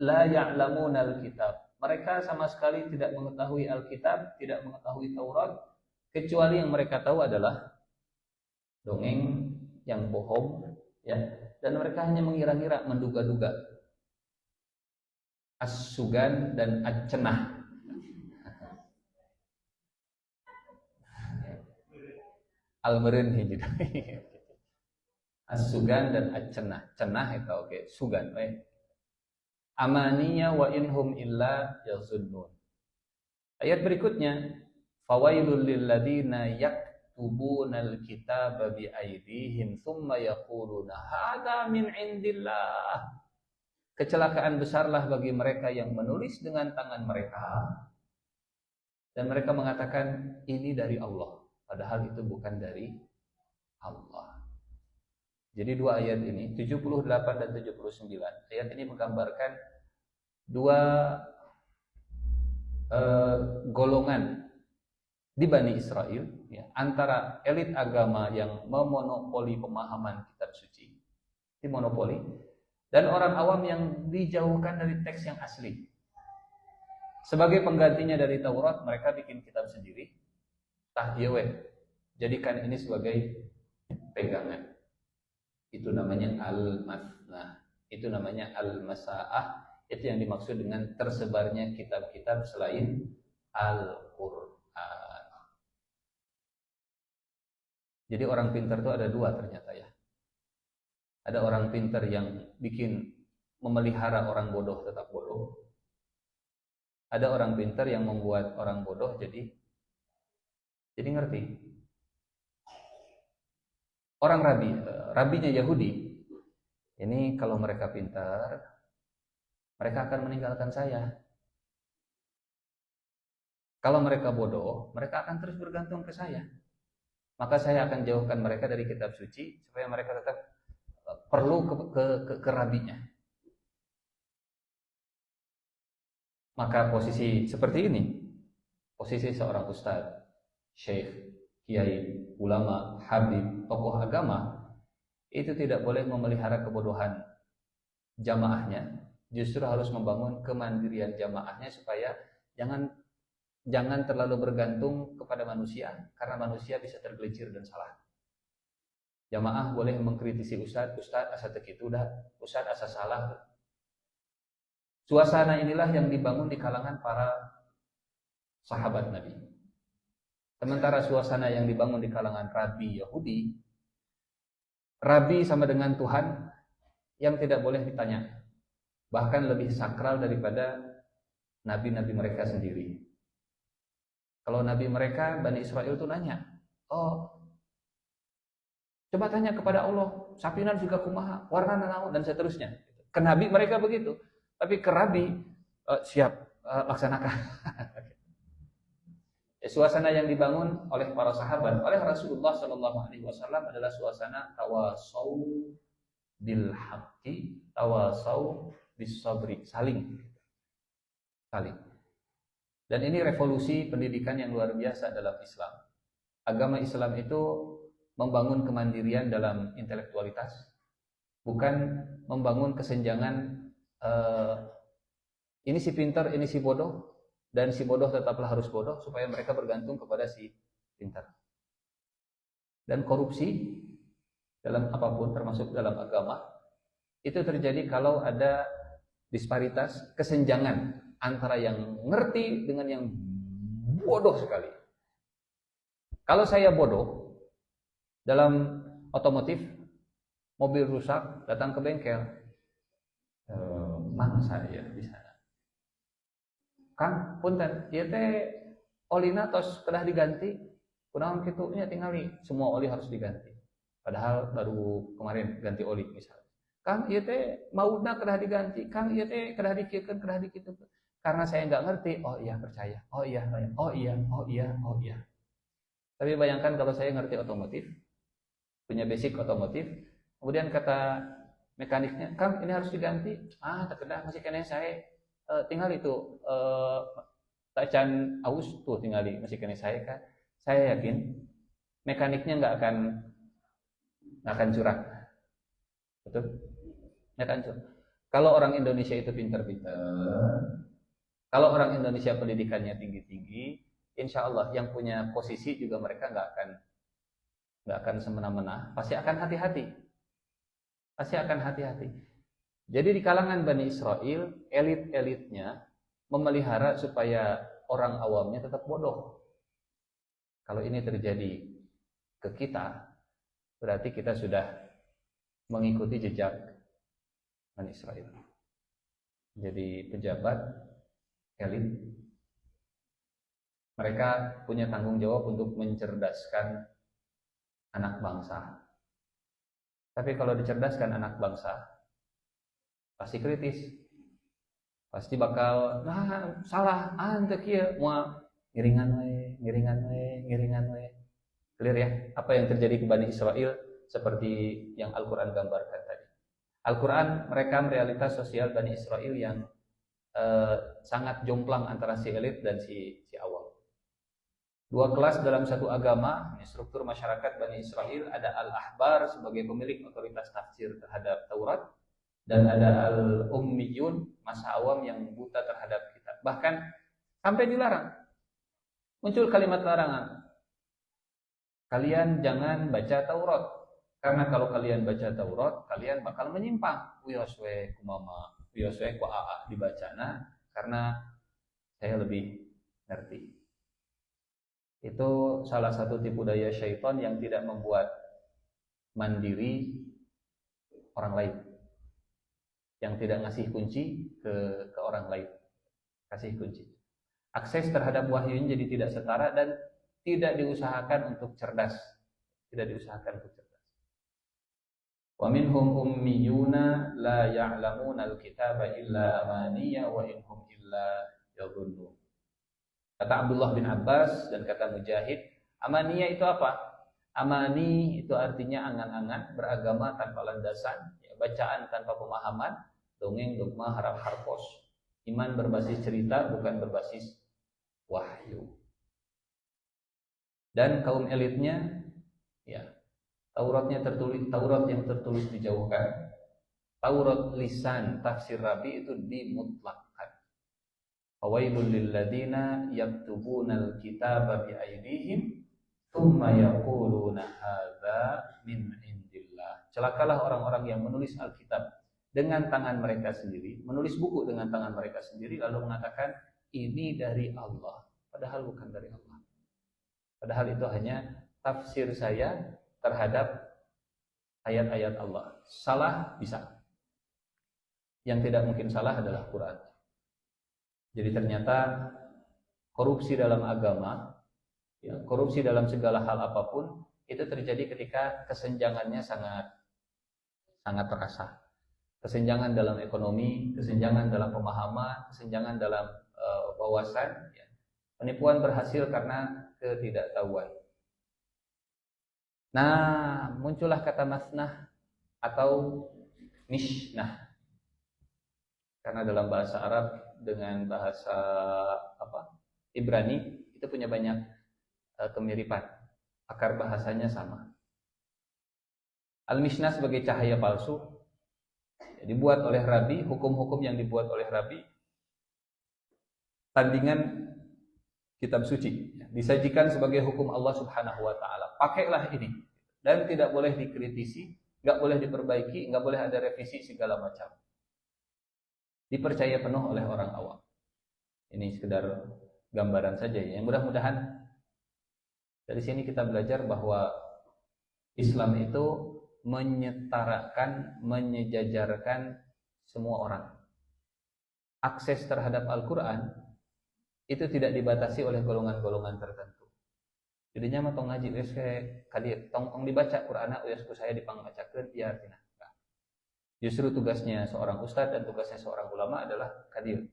la ya'lamuna al-kitab. Mereka sama sekali tidak mengetahui Alkitab, tidak mengetahui Taurat, kecuali yang mereka tahu adalah dongeng yang bohong, ya. Dan mereka hanya mengira-ngira, menduga-duga. As-sugan dan Ad-cenah. Al-meren hiji. As-sugan dan Ad-cenah. Cenah itu oke, sugan amaniya wa inhum illa yazunnun. Ayat berikutnya, fawailul lil ladzina yaktubunal kitaba bi aydihim thumma yaquluna hadza min indillah. Kecelakaan besarlah bagi mereka yang menulis dengan tangan mereka dan mereka mengatakan ini dari Allah, padahal itu bukan dari Allah. Jadi dua ayat ini 78 dan 79. Ayat ini menggambarkan dua golongan di Bani Israel, ya, antara elit agama yang memonopoli pemahaman kitab suci, dimonopoli, dan orang awam yang dijauhkan dari teks yang asli. Sebagai penggantinya dari Taurat, mereka bikin kitab sendiri. Tah ieu we Jadikan ini sebagai pegangan. Itu namanya al-mathnah. Itu namanya al-masa'ah. Itu yang dimaksud dengan tersebarnya kitab-kitab selain Al-Quran. Jadi orang pintar itu ada dua ternyata ya. Ada orang pintar yang bikin memelihara orang bodoh tetap bodoh. Ada orang pintar yang membuat orang bodoh jadi ngerti. Orang rabinya Yahudi, ini kalau mereka pintar, mereka akan meninggalkan saya. Kalau mereka bodoh, mereka akan terus bergantung ke saya. Maka saya akan jauhkan mereka dari kitab suci supaya mereka tetap perlu ke rabinya. Maka posisi seperti ini, posisi seorang ustadz, syekh, kiai, ulama, habib, tokoh agama, itu tidak boleh memelihara kebodohan jamaahnya. Justru harus membangun kemandirian jamaahnya supaya jangan terlalu bergantung kepada manusia, karena manusia bisa tergelincir dan salah. Jamaah boleh mengkritisi ustadz asa tekitu dah, ustadz asa salah. Suasana inilah yang dibangun di kalangan para sahabat Nabi. Sementara suasana yang dibangun di kalangan rabi Yahudi, rabi sama dengan Tuhan yang tidak boleh ditanya. Bahkan lebih sakral daripada nabi-nabi mereka sendiri. Kalau nabi mereka, Bani Israel itu nanya, coba tanya kepada Allah, sapinan juga kumaha, warna naon, dan seterusnya. Ke nabi mereka begitu. Tapi ke rabi, siap, laksanakan. Suasana yang dibangun oleh para sahabat, oleh Rasulullah SAW adalah suasana tawasau bil haqqi, tawasau bis sabri, saling. Dan ini revolusi pendidikan yang luar biasa dalam Islam. Agama Islam itu membangun kemandirian dalam intelektualitas, bukan membangun kesenjangan ini si pintar, ini si bodoh, dan si bodoh tetaplah harus bodoh supaya mereka bergantung kepada si pintar. Dan korupsi dalam apapun, termasuk dalam agama, itu terjadi kalau ada disparitas, kesenjangan antara yang ngerti dengan yang bodoh sekali. Kalau saya bodoh dalam otomotif, mobil rusak, datang ke bengkel, mana saya di sana? Kang, punten, ieu teh olina tos kedah diganti, kunaon kitu nya tingali semua oli harus diganti. Padahal baru kemarin ganti oli misalnya. Kang, ieu teh maudna kedah diganti, Kang, ieu teh kedah dikiekeun, kedah dikitu. Karena saya enggak ngerti, oh iya percaya, oh iya, oh iya, oh iya, oh iya. Tapi bayangkan kalau saya ngerti otomotif, punya basic otomotif, kemudian kata mekaniknya, Kang ini harus diganti, tak kedah masih kena saya, tinggal itu tacan aus tuh tinggal masih kena saya kan, saya yakin mekaniknya nggak akan curang, betul? Nggak akan curang. Kalau orang Indonesia itu pintar-pintar, kalau orang Indonesia pendidikannya tinggi-tinggi, insya Allah yang punya posisi juga mereka nggak akan semena-mena, pasti akan hati-hati. Jadi di kalangan Bani Israel, elit-elitnya memelihara supaya orang awamnya tetap bodoh. Kalau ini terjadi ke kita, berarti kita sudah mengikuti jejak Bani Israel. Jadi pejabat, elit, mereka punya tanggung jawab untuk mencerdaskan anak bangsa. Tapi kalau dicerdaskan anak bangsa, pasti kritis, pasti bakal salah, ante kieu moal ngiringan we. Clear ya? Apa yang terjadi ke Bani Israel seperti yang Al-Qur'an gambarkan tadi. Al-Qur'an merekam realitas sosial Bani Israel yang sangat jomplang antara si elit dan si awam. Dua kelas dalam satu agama, struktur masyarakat Bani Israel, ada al-ahbar sebagai pemilik otoritas tafsir terhadap Taurat, dan ada al-ummiyun, masa awam yang buta terhadap kitab. Bahkan sampai dilarang. Muncul kalimat larangan. kalian jangan baca Taurat. Karena kalau kalian baca Taurat, kalian bakal menyimpang. Wioswe kumama, wioswe ku aa dibacana karena saya lebih ngerti. Itu salah satu tipu daya syaitan yang tidak membuat mandiri orang lain, yang tidak ngasih kunci ke orang lain, kasih kunci. Akses terhadap wahyunya jadi tidak setara dan tidak diusahakan untuk cerdas, tidak diusahakan untuk cerdas. Wa minhum ummiyuna la ya'lamuna al-kitaba illa amaniya wa inhum illa yadhunnun. Kata Abdullah bin Abbas dan kata Mujahid, amaniya itu apa? Amani itu artinya angan-angan, beragama tanpa landasan, ya, bacaan tanpa pemahaman, dongeng, dogma, harap-harpos. Iman berbasis cerita, bukan berbasis wahyu. Dan kaum elitnya, ya, Taurat yang tertulis dijauhkan. Taurat lisan tafsir Rabi itu dimutlakkan. Fawailul lilladzina yaktubunal kitaba biaydihim tsumma yaquluna hadza min indillah. Celakalah orang-orang yang menulis Alkitab dengan tangan mereka sendiri, menulis buku dengan tangan mereka sendiri lalu mengatakan ini dari Allah, padahal bukan dari Allah. Padahal itu hanya tafsir saya terhadap ayat-ayat Allah. Salah bisa. Yang tidak mungkin salah adalah Quran. Jadi ternyata korupsi dalam agama, ya, korupsi dalam segala hal apapun itu terjadi ketika kesenjangannya sangat terasa. Kesenjangan dalam ekonomi, kesenjangan dalam pemahaman, kesenjangan dalam wawasan. Ya. Penipuan berhasil karena ketidaktahuan. Nah, muncullah kata masnah atau mishnah. Karena dalam bahasa Arab dengan bahasa Ibrani itu punya banyak kemiripan. Akar bahasanya sama. Al-mishnah sebagai cahaya palsu dibuat oleh Rabi, hukum-hukum yang dibuat oleh Rabi tandingan kitab suci, disajikan sebagai hukum Allah Subhanahu wa taala. Pakailah ini dan tidak boleh dikritisi, enggak boleh diperbaiki, enggak boleh ada revisi segala macam. Dipercaya penuh oleh orang awam. Ini sekedar gambaran saja ya. Yang mudah-mudahan dari sini kita belajar bahwa Islam itu menyetarakan, menyejajarkan semua orang. Akses terhadap Al-Quran itu tidak dibatasi oleh golongan-golongan tertentu. Jadinya mah tong ngaji wes kayak kali tong dibaca Qur'ana wes ku saya dipangbacakeun ieu artina. Justru tugasnya seorang ustadz dan tugasnya seorang ulama adalah kadir.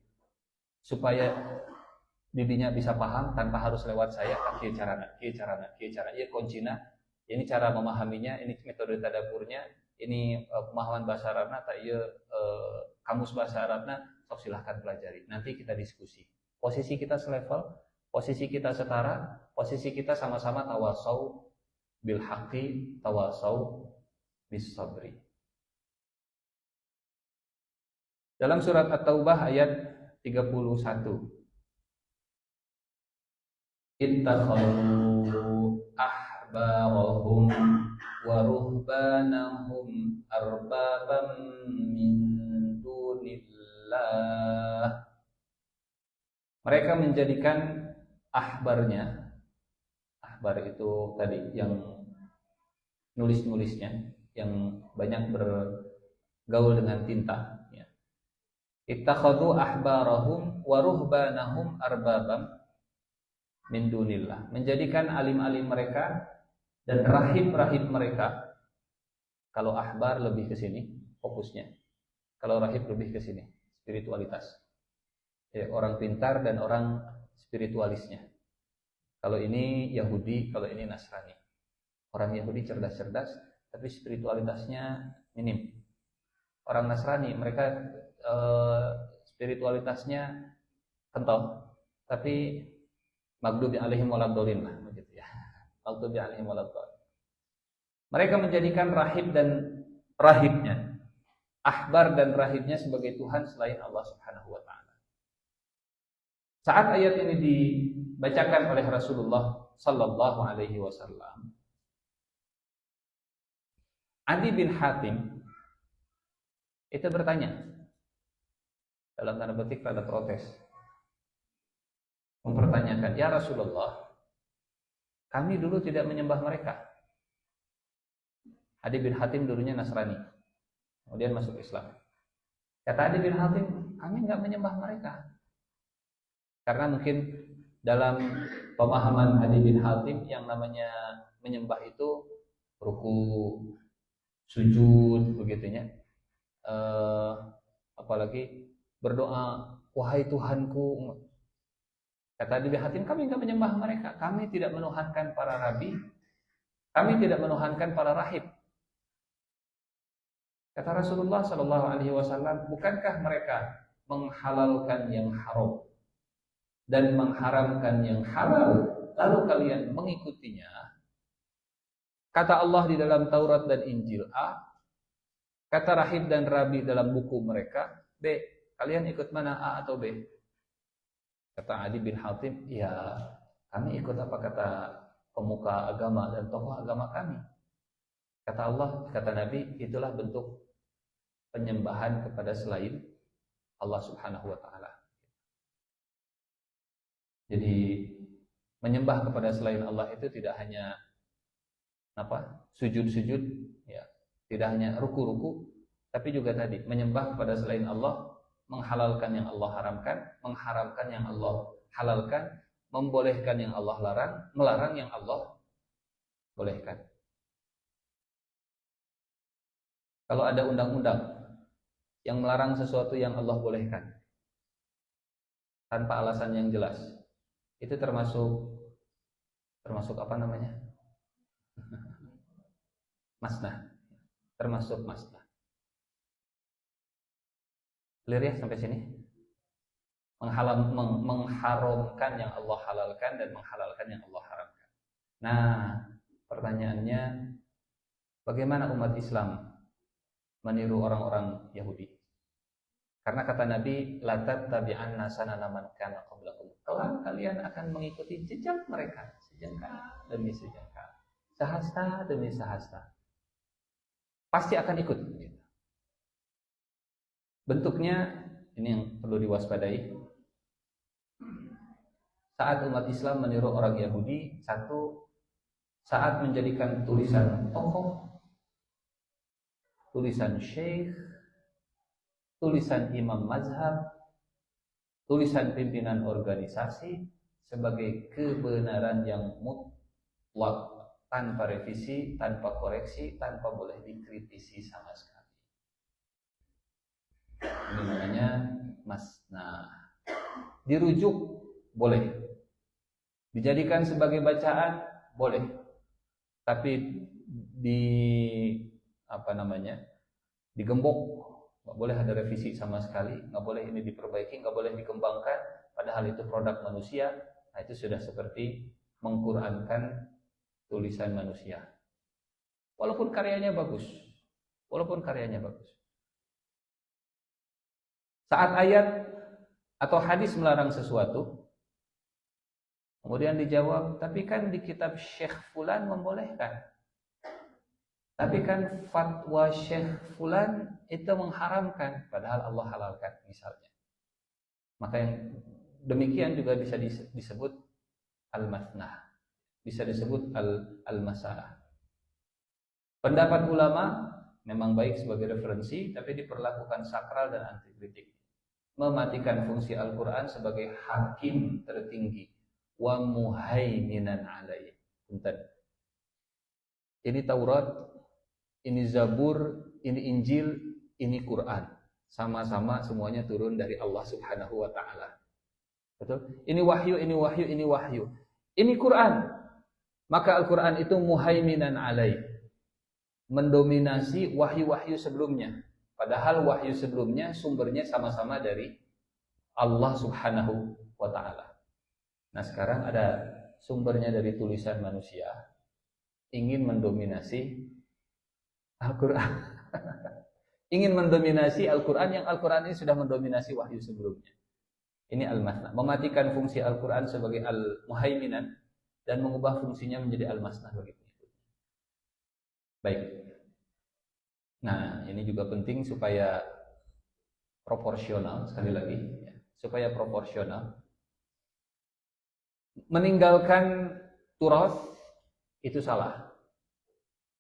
Supaya bibinya bisa paham tanpa harus lewat saya, kieu carana, ieu kuncina, ini cara memahaminya, ini metode tadaburnya, ini pemahaman bahasa Arabna, tak ieu kamus bahasa Arabna, sok silahkan pelajari. Nanti kita diskusi. Posisi kita selevel, posisi kita setara, posisi kita sama-sama tawasau bil haqqi, tawasau bis sabri. Dalam surat At-Taubah ayat 31. Ittakhadhu ahbarahum wa ruhbanahum arbabam min dunillah. Mereka menjadikan ahbarnya. Ahbar itu tadi yang nulis-nulisnya, yang banyak bergaul dengan tinta. Ittakhadhu ahbarahum wa ruhbanahum arbabam min dunillah. Menjadikan alim-alim mereka dan rahib-rahib mereka. Kalau ahbar lebih ke sini fokusnya. Kalau rahib lebih ke sini, spiritualitas. Ya, orang pintar dan orang spiritualisnya. Kalau ini Yahudi, kalau ini Nasrani. Orang Yahudi cerdas-cerdas, tapi spiritualitasnya minim. Orang Nasrani mereka spiritualitasnya kental, tapi maghdubi alaihim waladhdallin lah begitu ya. Maghdubi alaihim waladhdallin. Mereka menjadikan rahib dan rahibnya, ahbar dan rahibnya sebagai Tuhan selain Allah Subhanahu wa taala. Saat ayat ini dibacakan oleh Rasulullah sallallahu alaihi wasallam, Adi bin Hatim itu bertanya, dalam tanda petik pada protes, mempertanyakan, ya Rasulullah, kami dulu tidak menyembah mereka. Adi bin Hatim dulunya Nasrani, kemudian masuk Islam. Kata Adi bin Hatim, kami nggak menyembah mereka. Karena mungkin dalam pemahaman Adi bin Hatim yang namanya menyembah itu ruku, sujud, begitunya. Apalagi berdoa, wahai Tuhanku. Kata Adi bin Hatim, kami nggak menyembah mereka. Kami tidak menuhankan para rabi, kami tidak menuhankan para rahib. Kata Rasulullah SAW, bukankah mereka menghalalkan yang haram dan mengharamkan yang halal, lalu kalian mengikutinya? Kata Allah di dalam Taurat dan Injil A, kata rahib dan rabi dalam buku mereka B. Kalian ikut mana, A atau B? Kata Adi bin Hatim, ya kami ikut apa kata pemuka agama dan tokoh agama kami. Kata Allah, kata Nabi, itulah bentuk penyembahan kepada selain Allah Subhanahu wa taala. Jadi menyembah kepada selain Allah itu tidak hanya sujud-sujud, ya, tidak hanya ruku-ruku, tapi juga tadi menyembah kepada selain Allah, menghalalkan yang Allah haramkan, mengharamkan yang Allah halalkan, membolehkan yang Allah larang, melarang yang Allah bolehkan. Kalau ada undang-undang yang melarang sesuatu yang Allah bolehkan tanpa alasan yang jelas, itu termasuk apa namanya? Masnah. Termasuk masnah. Clear ya sampai sini? Mengharamkan yang Allah halalkan dan menghalalkan yang Allah haramkan. Nah, pertanyaannya, bagaimana umat Islam meniru orang-orang Yahudi? Karena kata Nabi, la tattabi'anna sanana man kana qablakum. Kelak kalian akan mengikuti jejak mereka, sejengkal demi sejengkal, sehasta demi sehasta. Pasti akan ikut. Bentuknya ini yang perlu diwaspadai. Saat umat Islam meniru orang Yahudi, satu, saat menjadikan tulisan tokoh, tulisan syekh, tulisan imam mazhab, tulisan pimpinan organisasi sebagai kebenaran yang mutlak, tanpa revisi, tanpa koreksi, tanpa boleh dikritisi sama sekali. Ini namanya masnah. Dirujuk boleh, dijadikan sebagai bacaan boleh, tapi digembok, nggak boleh ada revisi sama sekali, nggak boleh ini diperbaiki, nggak boleh dikembangkan, padahal itu produk manusia. Nah, itu sudah seperti mengqurankan tulisan manusia, walaupun karyanya bagus. Saat ayat atau hadis melarang sesuatu, kemudian dijawab, tapi kan di kitab Syekh Fulan membolehkan, tapi kan fatwa Syekh Fulan itu mengharamkan, padahal Allah halalkan misalnya. Maka yang demikian juga bisa disebut al-masnah, bisa disebut al-masalah. Pendapat ulama memang baik sebagai referensi, tapi diperlakukan sakral dan anti kritik. Mematikan fungsi Al-Quran sebagai hakim tertinggi, wa muhaiminan alaih. Ini Taurat, ini Zabur, ini Injil, ini Quran. Sama-sama semuanya turun dari Allah Subhanahu wa taala. Betul? Ini wahyu, ini wahyu, ini wahyu. Ini Quran. Maka Al-Quran itu muhaiminan alaih, mendominasi wahyu-wahyu sebelumnya. Padahal wahyu sebelumnya sumbernya sama-sama dari Allah Subhanahu wa ta'ala. Nah, sekarang ada sumbernya dari tulisan manusia, ingin mendominasi Al-Quran. Ingin mendominasi Al-Quran, yang Al-Quran ini sudah mendominasi wahyu sebelumnya. Ini al-masnah, mematikan fungsi Al-Quran sebagai al-muhaiminan dan mengubah fungsinya menjadi al-masnah bagi pengikutnya. Baik. Nah, ini juga penting supaya proporsional, sekali lagi ya, supaya proporsional. Meninggalkan turas itu salah.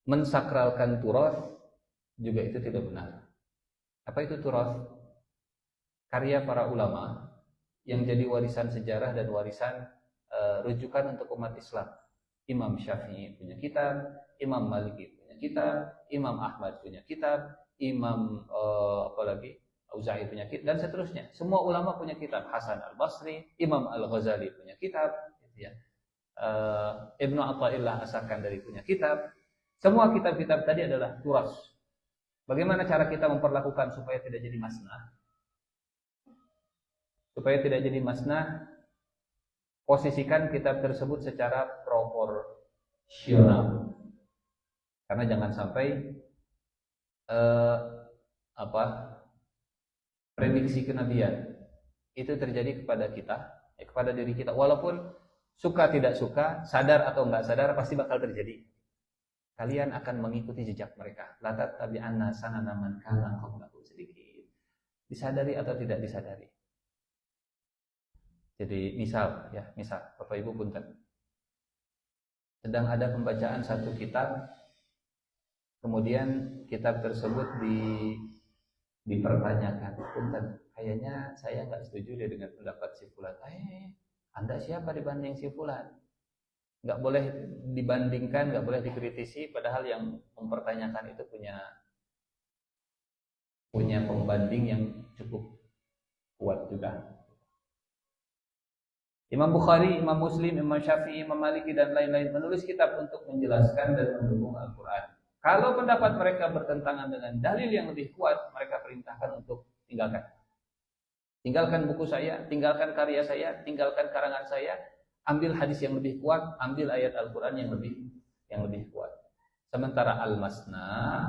Mensakralkan turas juga itu tidak benar. Apa itu turas? Karya para ulama yang jadi warisan sejarah dan warisan rujukan untuk umat Islam. Imam Syafi'i punya kitab, Imam Maliki punya kitab, Imam Ahmad punya kitab, Imam apalagi Auza'i punya kitab, dan seterusnya. Semua ulama punya kitab. Hasan Al-Basri, Imam Al-Ghazali punya kitab, gitu ya. Ibnu Athaillah As-Sakandari punya kitab. Semua kitab-kitab tadi adalah turas. Bagaimana cara kita memperlakukan supaya tidak jadi masnah? Supaya tidak jadi masnah, posisikan kitab tersebut secara proporsional. Karena jangan sampai prediksi kenabian itu terjadi kepada kita, kepada diri kita. Walaupun suka tidak suka, sadar atau enggak sadar, pasti bakal terjadi. Kalian akan mengikuti jejak mereka. La tattabi'anna sanana man kana qablakum, sedikit. Disadari atau tidak disadari. Jadi misal Bapak Ibu punten. Sedang ada pembacaan satu kitab, kemudian kitab tersebut dipertanyakan. Punten, kayaknya saya nggak setuju deh dengan pendapat si fulan. Anda siapa dibanding si fulan? Nggak boleh dibandingkan, nggak boleh dikritisi, padahal yang mempertanyakan itu punya pembanding yang cukup kuat juga. Imam Bukhari, Imam Muslim, Imam Syafi'i, Imam Maliki dan lain-lain menulis kitab untuk menjelaskan dan mendukung Al-Quran. Kalau pendapat mereka bertentangan dengan dalil yang lebih kuat, mereka perintahkan untuk tinggalkan. Tinggalkan buku saya, tinggalkan karya saya, tinggalkan karangan saya. Ambil hadis yang lebih kuat, ambil ayat Al-Quran yang lebih kuat. Sementara al-masnah,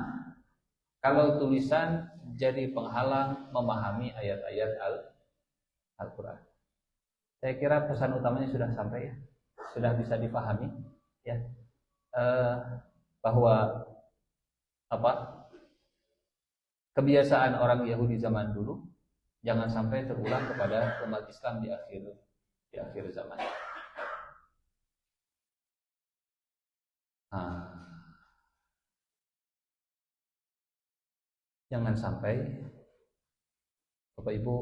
kalau tulisan jadi penghalang memahami ayat-ayat Al-Quran. Saya kira pesan utamanya sudah sampai ya, sudah bisa dipahami ya, bahwa kebiasaan orang Yahudi zaman dulu jangan sampai terulang kepada umat Islam di akhir zaman. Jangan sampai Bapak Ibu,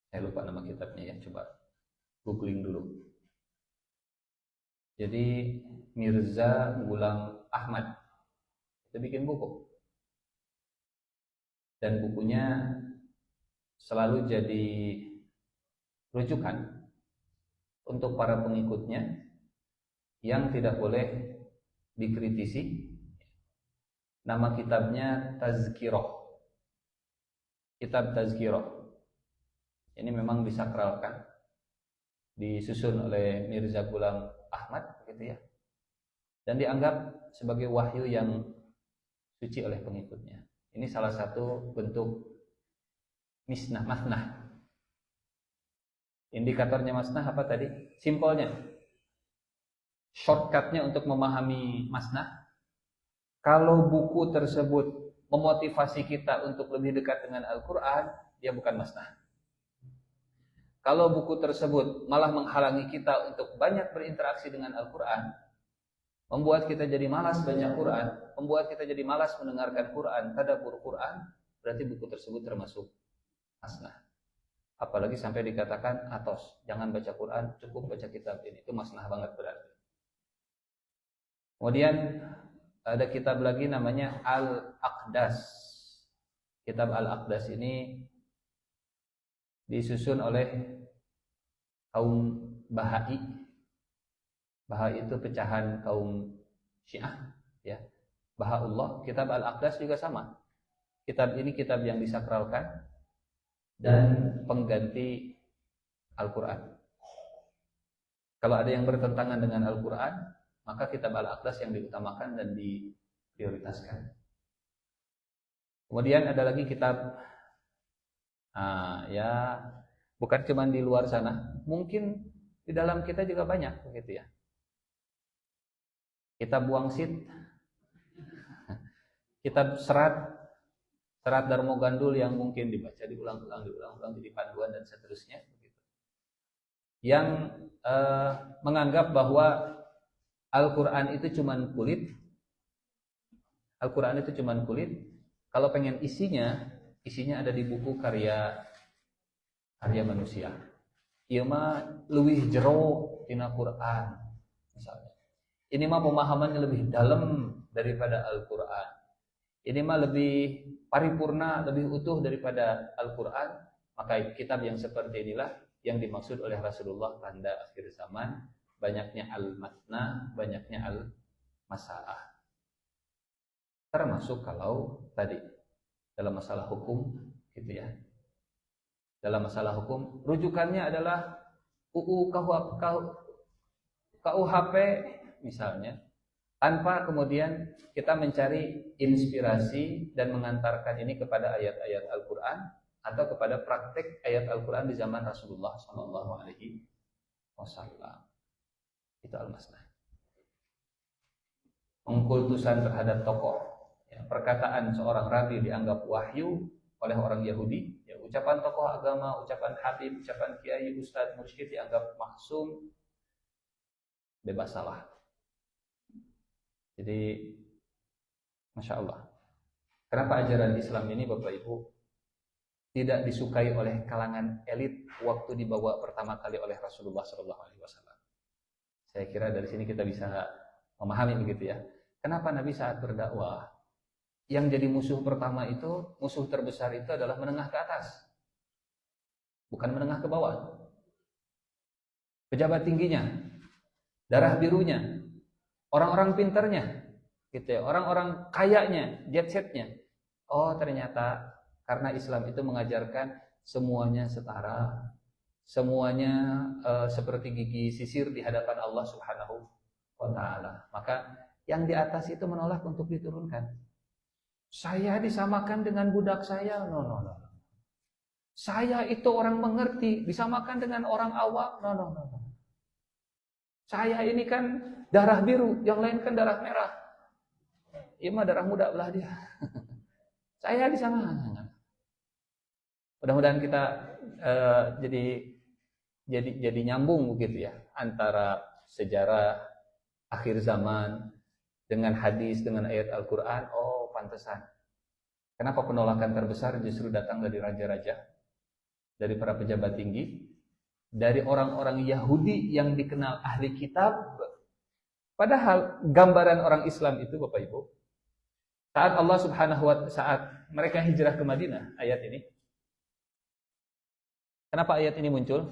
saya lupa nama kitabnya ya, coba googling dulu. Jadi Mirza Ghulam Ahmad itu bikin buku, dan bukunya selalu jadi rujukan untuk para pengikutnya yang tidak boleh dikritisi. Nama kitabnya Tazkirah, kitab Tazkirah. Ini memang disakralkan, disusun oleh Mirza Ghulam Ahmad gitu ya, dan dianggap sebagai wahyu yang suci oleh pengikutnya. Ini salah satu bentuk masnah. Indikatornya masnah apa tadi? Simpelnya, shortcutnya untuk memahami masnah. Kalau buku tersebut memotivasi kita untuk lebih dekat dengan Al-Quran, dia bukan masnah. Kalau buku tersebut malah menghalangi kita untuk banyak berinteraksi dengan Al-Quran, membuat kita jadi malas baca Quran, membuat kita jadi malas mendengarkan Quran, tadabbur Quran, berarti buku tersebut termasuk masnah. Apalagi sampai dikatakan atos, jangan baca Quran, cukup baca kitab ini, itu masnah banget berarti. Kemudian ada kitab lagi namanya Al-Aqdas. Kitab Al-Aqdas ini disusun oleh kaum Bahai. Bahai itu pecahan kaum Syiah ya. Bahaullah. Kitab Al-Aqdas juga sama. Kitab ini kitab yang disakralkan dan pengganti Al-Quran. Kalau ada yang bertentangan dengan Al-Quran, maka kitab Al-Aqdas yang diutamakan dan diprioritaskan. Kemudian ada lagi kitab, ya bukan cuma di luar sana, mungkin di dalam kita juga banyak begitu ya. kitab wangsit, kitab serat Darmo Gandul yang mungkin dibaca diulang-ulang jadi panduan dan seterusnya, yang menganggap bahwa Al-Quran itu cuman kulit. Al-Quran itu cuman kulit. Kalau pengen isinya ada di buku karya manusia. Ieu mah leuwih jero tina Quran misalnya. Ini mah pemahamannya lebih dalam daripada Al-Quran. Ini mah lebih paripurna, lebih utuh daripada Al-Quran. Maka kitab yang seperti inilah yang dimaksud oleh Rasulullah tanda akhir zaman. Banyaknya al-matna, banyaknya al-masalah. Termasuk kalau tadi dalam masalah hukum gitu ya. Dalam masalah hukum rujukannya adalah UU KUHP misalnya, tanpa kemudian kita mencari inspirasi dan mengantarkan ini kepada ayat-ayat Al-Quran atau kepada praktek ayat Al-Quran di zaman Rasulullah SAW. Itu al-masnah. Pengkultusan terhadap tokoh, ya, perkataan seorang rabi dianggap wahyu oleh orang Yahudi, ya, ucapan tokoh agama, ucapan habib, ucapan kiai, ustadz, mursyid dianggap maksum, bebas salah. Jadi Masya Allah, kenapa ajaran Islam ini Bapak Ibu tidak disukai oleh kalangan elit waktu dibawa pertama kali oleh Rasulullah SAW? Saya kira dari sini kita bisa memahami begitu ya. Kenapa Nabi saat berdakwah yang jadi musuh pertama itu, musuh terbesar itu adalah menengah ke atas, bukan menengah ke bawah. Pejabat tingginya, darah birunya, orang-orang pinternya, gitu ya, orang-orang kayanya, jet setnya. Oh ternyata karena Islam itu mengajarkan semuanya setara, semuanya seperti gigi sisir di hadapan Allah Subhanahu wa Ta'ala. Maka yang di atas itu menolak untuk diturunkan. Saya disamakan dengan budak saya, no. Saya itu orang mengerti, disamakan dengan orang awam, no. Saya ini kan darah biru, yang lain kan darah merah. Ini mah darah muda belah dia. Saya disamakan. Mudah-mudahan kita jadi nyambung begitu ya antara sejarah akhir zaman dengan hadis, dengan ayat Al-Quran. Oh pantesan kenapa penolakan terbesar justru datang dari raja-raja, dari para pejabat tinggi, dari orang-orang Yahudi yang dikenal ahli kitab. Padahal gambaran orang Islam itu Bapak Ibu, saat Allah Subhanahu wa Ta'ala, saat mereka hijrah ke Madinah, ayat ini, kenapa ayat ini muncul?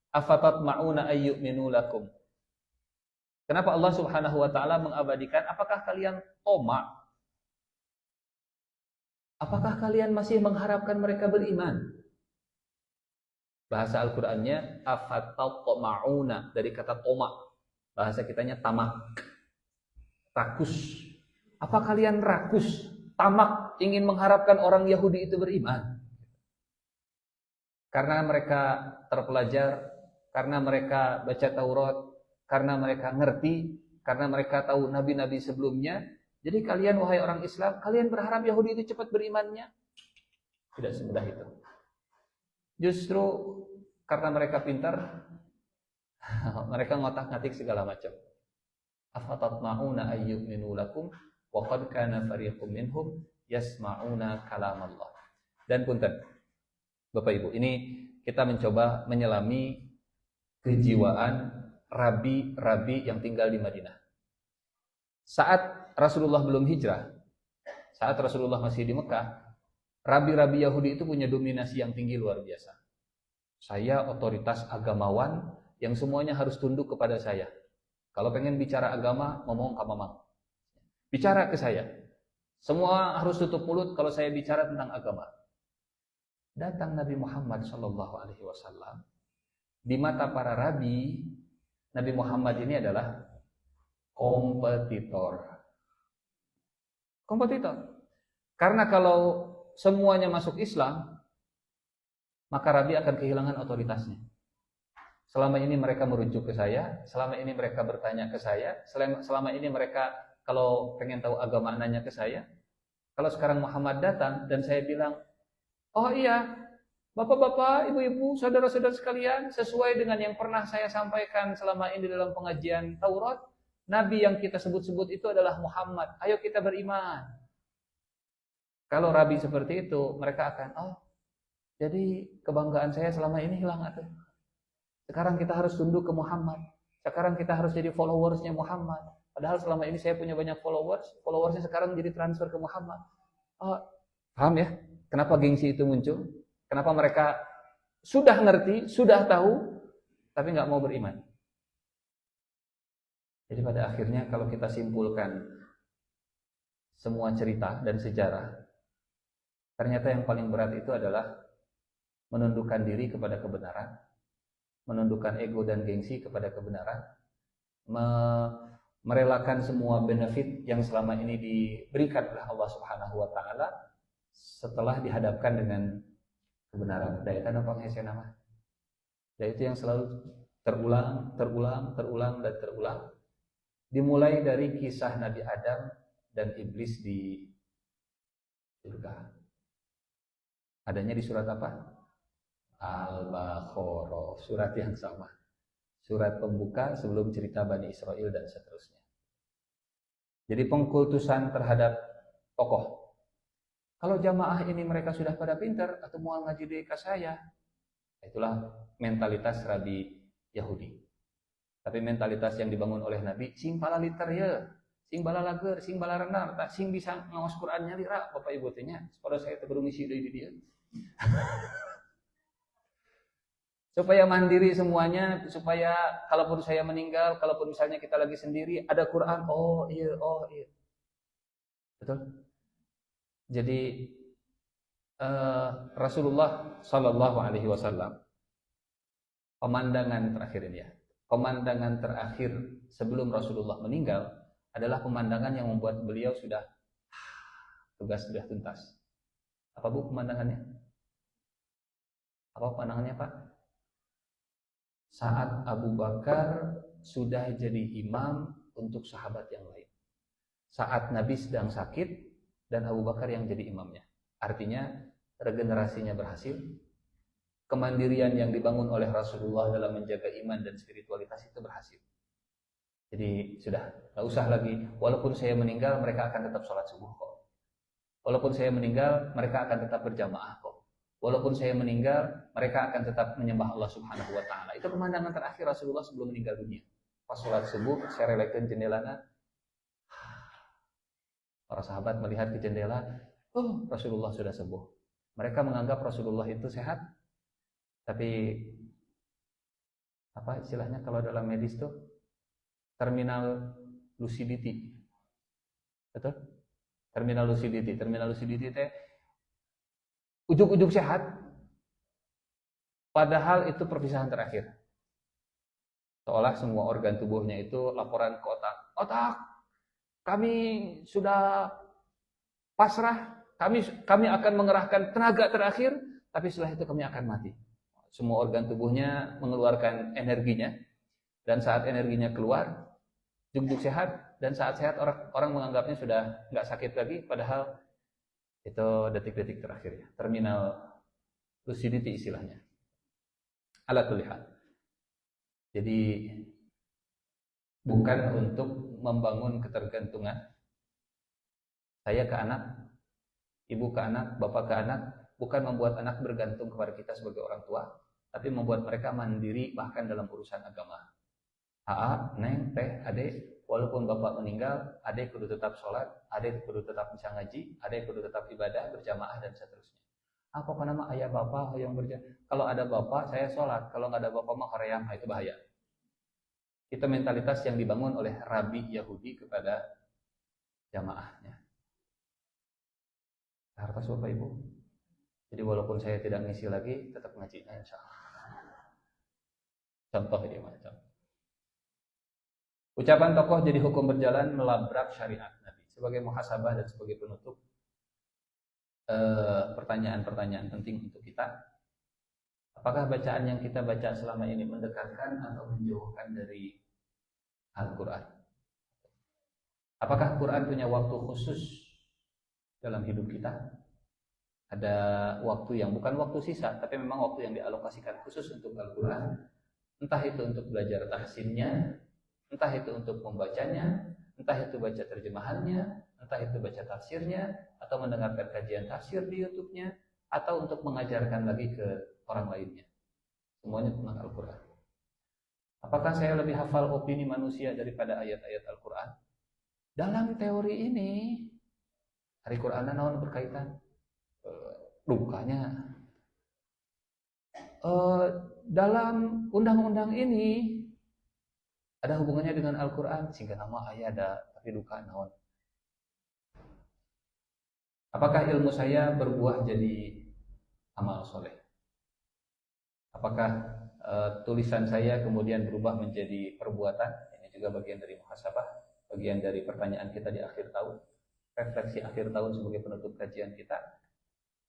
Afatatma'una ayyu'minu lakum. Kenapa Allah Subhanahu wa Ta'ala mengabadikan, apakah kalian tomak? Apakah kalian masih mengharapkan mereka beriman? Bahasa Al-Qur'annya afatatma'una, dari kata tomak. Bahasa kitanya tamak, rakus. Apa kalian rakus, tamak, ingin mengharapkan orang Yahudi itu beriman? Karena mereka terpelajar, karena mereka baca Taurat, karena mereka ngerti, karena mereka tahu nabi-nabi sebelumnya. Jadi kalian wahai orang Islam, kalian berharap Yahudi itu cepat berimannya? Tidak semudah itu. Justru karena mereka pintar, mereka ngotak-ngatik segala macam. Afatatma'una ayyu'minu lakum wa qad kana fariqum minhum yasma'una kalam Allah. Dan punten Bapak Ibu, ini kita mencoba menyelami kejiwaan rabi-rabi yang tinggal di Madinah. Saat Rasulullah belum hijrah, saat Rasulullah masih di Mekah, rabi-rabi Yahudi itu punya dominasi yang tinggi luar biasa. Saya otoritas agamawan yang semuanya harus tunduk kepada saya. Kalau pengen bicara agama, ngomong ke mamang. Bicara ke saya. Semua harus tutup mulut kalau saya bicara tentang agama. Datang Nabi Muhammad SAW. Di mata para rabi, Nabi Muhammad ini adalah kompetitor. Karena kalau semuanya masuk Islam, maka rabi akan kehilangan otoritasnya. Selama ini mereka merujuk ke saya, selama ini mereka bertanya ke saya, selama ini mereka kalau pengen tahu agama nanya ke saya. Kalau sekarang Muhammad datang dan saya bilang, oh iya, bapak-bapak, ibu-ibu, saudara-saudara sekalian, sesuai dengan yang pernah saya sampaikan selama ini dalam pengajian Taurat, Nabi yang kita sebut-sebut itu adalah Muhammad. Ayo kita beriman. Kalau Rabi seperti itu, mereka akan, oh, jadi kebanggaan saya selama ini hilang atau? Sekarang kita harus tunduk ke Muhammad. Sekarang kita harus jadi followersnya Muhammad. Padahal selama ini saya punya banyak followersnya sekarang jadi transfer ke Muhammad. Oh, paham ya? Kenapa gengsi itu muncul? Kenapa mereka sudah ngerti, sudah tahu, tapi nggak mau beriman? Jadi pada akhirnya kalau kita simpulkan semua cerita dan sejarah, ternyata yang paling berat itu adalah menundukkan diri kepada kebenaran, menundukkan ego dan gengsi kepada kebenaran, merelakan semua benefit yang selama ini diberikan oleh Allah Subhanahu wa taala setelah dihadapkan dengan kebenaran. Daya apa hese nama? Dan itu yang selalu terulang dan terulang. Dimulai dari kisah Nabi Adam dan iblis di surga. Adanya di surat apa? Al-Baqarah, surat yang sama. Surat pembuka sebelum cerita Bani Israel dan seterusnya. Jadi pengkultusan terhadap tokoh. Kalau jamaah ini mereka sudah pada pintar atau mau ngaji di saya, itulah mentalitas Rabi Yahudi. Tapi mentalitas yang dibangun oleh Nabi, sing bala liter ya, sing bala lager, sing bala renar, tak sing bisa ngawas Qur'annya lira, Bapak Ibu tanya. Pada saya terburu ngisi deui dia. Supaya mandiri semuanya, supaya kalaupun saya meninggal, kalaupun misalnya kita lagi sendiri, ada Quran, oh iya. Betul? Jadi Rasulullah Shallallahu Alaihi Wasallam, pemandangan terakhir ini ya, pemandangan terakhir sebelum Rasulullah meninggal adalah pemandangan yang membuat beliau sudah tugas sudah tuntas. Apa Bu pemandangannya? Apa pandangannya Pak? Saat Abu Bakar sudah jadi imam untuk sahabat yang lain. Saat Nabi sedang sakit dan Abu Bakar yang jadi imamnya. Artinya regenerasinya berhasil. Kemandirian yang dibangun oleh Rasulullah dalam menjaga iman dan spiritualitas itu berhasil. Jadi sudah, gak usah lagi. Walaupun saya meninggal, mereka akan tetap sholat subuh kok. Walaupun saya meninggal, mereka akan tetap berjamaah kok. Walaupun saya meninggal, mereka akan tetap menyembah Allah Subhanahu wa taala. Itu pemandangan terakhir Rasulullah sebelum meninggal dunia. Pas sholat subuh, saya relakan jendelana. Para sahabat melihat ke jendela, oh Rasulullah sudah sembuh. Mereka menganggap Rasulullah itu sehat. Tapi apa istilahnya kalau dalam medis tuh? Terminal lucidity. Betul? Terminal lucidity teh ujug-ujug sehat, padahal itu perpisahan terakhir. Seolah semua organ tubuhnya itu laporan ke otak. Otak, kami sudah pasrah, kami akan mengerahkan tenaga terakhir, tapi setelah itu kami akan mati. Semua organ tubuhnya mengeluarkan energinya, dan saat energinya keluar, ujug-ujug sehat, dan saat sehat orang menganggapnya sudah nggak sakit lagi, padahal itu detik-detik terakhir ya. Terminal lucidity istilahnya. Ala kulli hal. Jadi bukan untuk membangun ketergantungan saya ke anak, ibu ke anak, bapak ke anak, bukan membuat anak bergantung kepada kita sebagai orang tua, tapi membuat mereka mandiri bahkan dalam urusan agama. Aa, neng, teh, adek, walaupun bapak meninggal, adek kudu tetap sholat, adek kudu tetap bisa ngaji, adek kudu tetap ibadah, berjamaah, dan seterusnya. Apa nama ayah bapak yang kalau ada bapak, saya sholat. Kalau nggak ada bapak, mah hoream, itu bahaya. Itu mentalitas yang dibangun oleh Rabi Yahudi kepada jamaahnya. Hartas bapak ibu. Jadi walaupun saya tidak ngisi lagi, tetap ngaji, insya Allah. Contoh ini macam. Ucapan tokoh jadi hukum berjalan melabrak syariat Nabi. Sebagai muhasabah dan sebagai penutup pertanyaan-pertanyaan penting untuk kita. Apakah bacaan yang kita baca selama ini mendekatkan atau menjauhkan dari Al-Quran? Apakah Quran punya waktu khusus dalam hidup kita? Ada waktu yang bukan waktu sisa, tapi memang waktu yang dialokasikan khusus untuk Al-Quran. Entah itu untuk belajar tahsinnya, entah itu untuk membacanya, entah itu baca terjemahannya, entah itu baca tafsirnya, atau mendengarkan kajian tafsir di YouTube-nya, atau untuk mengajarkan lagi ke orang lainnya. Semuanya tentang Al-Quran. Apakah saya lebih hafal opini manusia daripada ayat-ayat Al-Quran? Dalam teori ini, hari Quran naon berkaitan? Lukanya. Dalam undang-undang ini ada hubungannya dengan Al-Quran, sehingga nama ayat ada, tapi duka naon. Apakah ilmu saya berbuah jadi amal soleh? Apakah tulisan saya kemudian berubah menjadi perbuatan? Ini juga bagian dari muhasabah, bagian dari pertanyaan kita di akhir tahun, refleksi akhir tahun sebagai penutup kajian kita.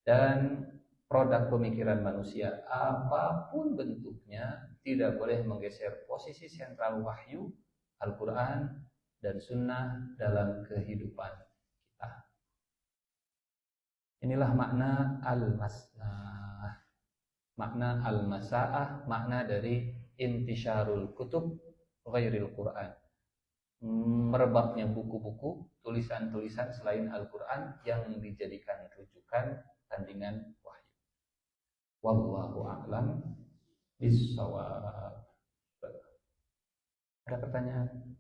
Dan produk pemikiran manusia apapun bentuknya tidak boleh menggeser posisi sentral wahyu Al-Quran dan Sunnah dalam kehidupan kita. Inilah makna al-masnah, makna al-masa'ah, makna dari intisyarul kutub ghairil Quran, merebaknya buku-buku, tulisan-tulisan selain Al-Quran yang dijadikan rujukan tandingan wahyu. Wallahu a'lam bishawab. Ada pertanyaan?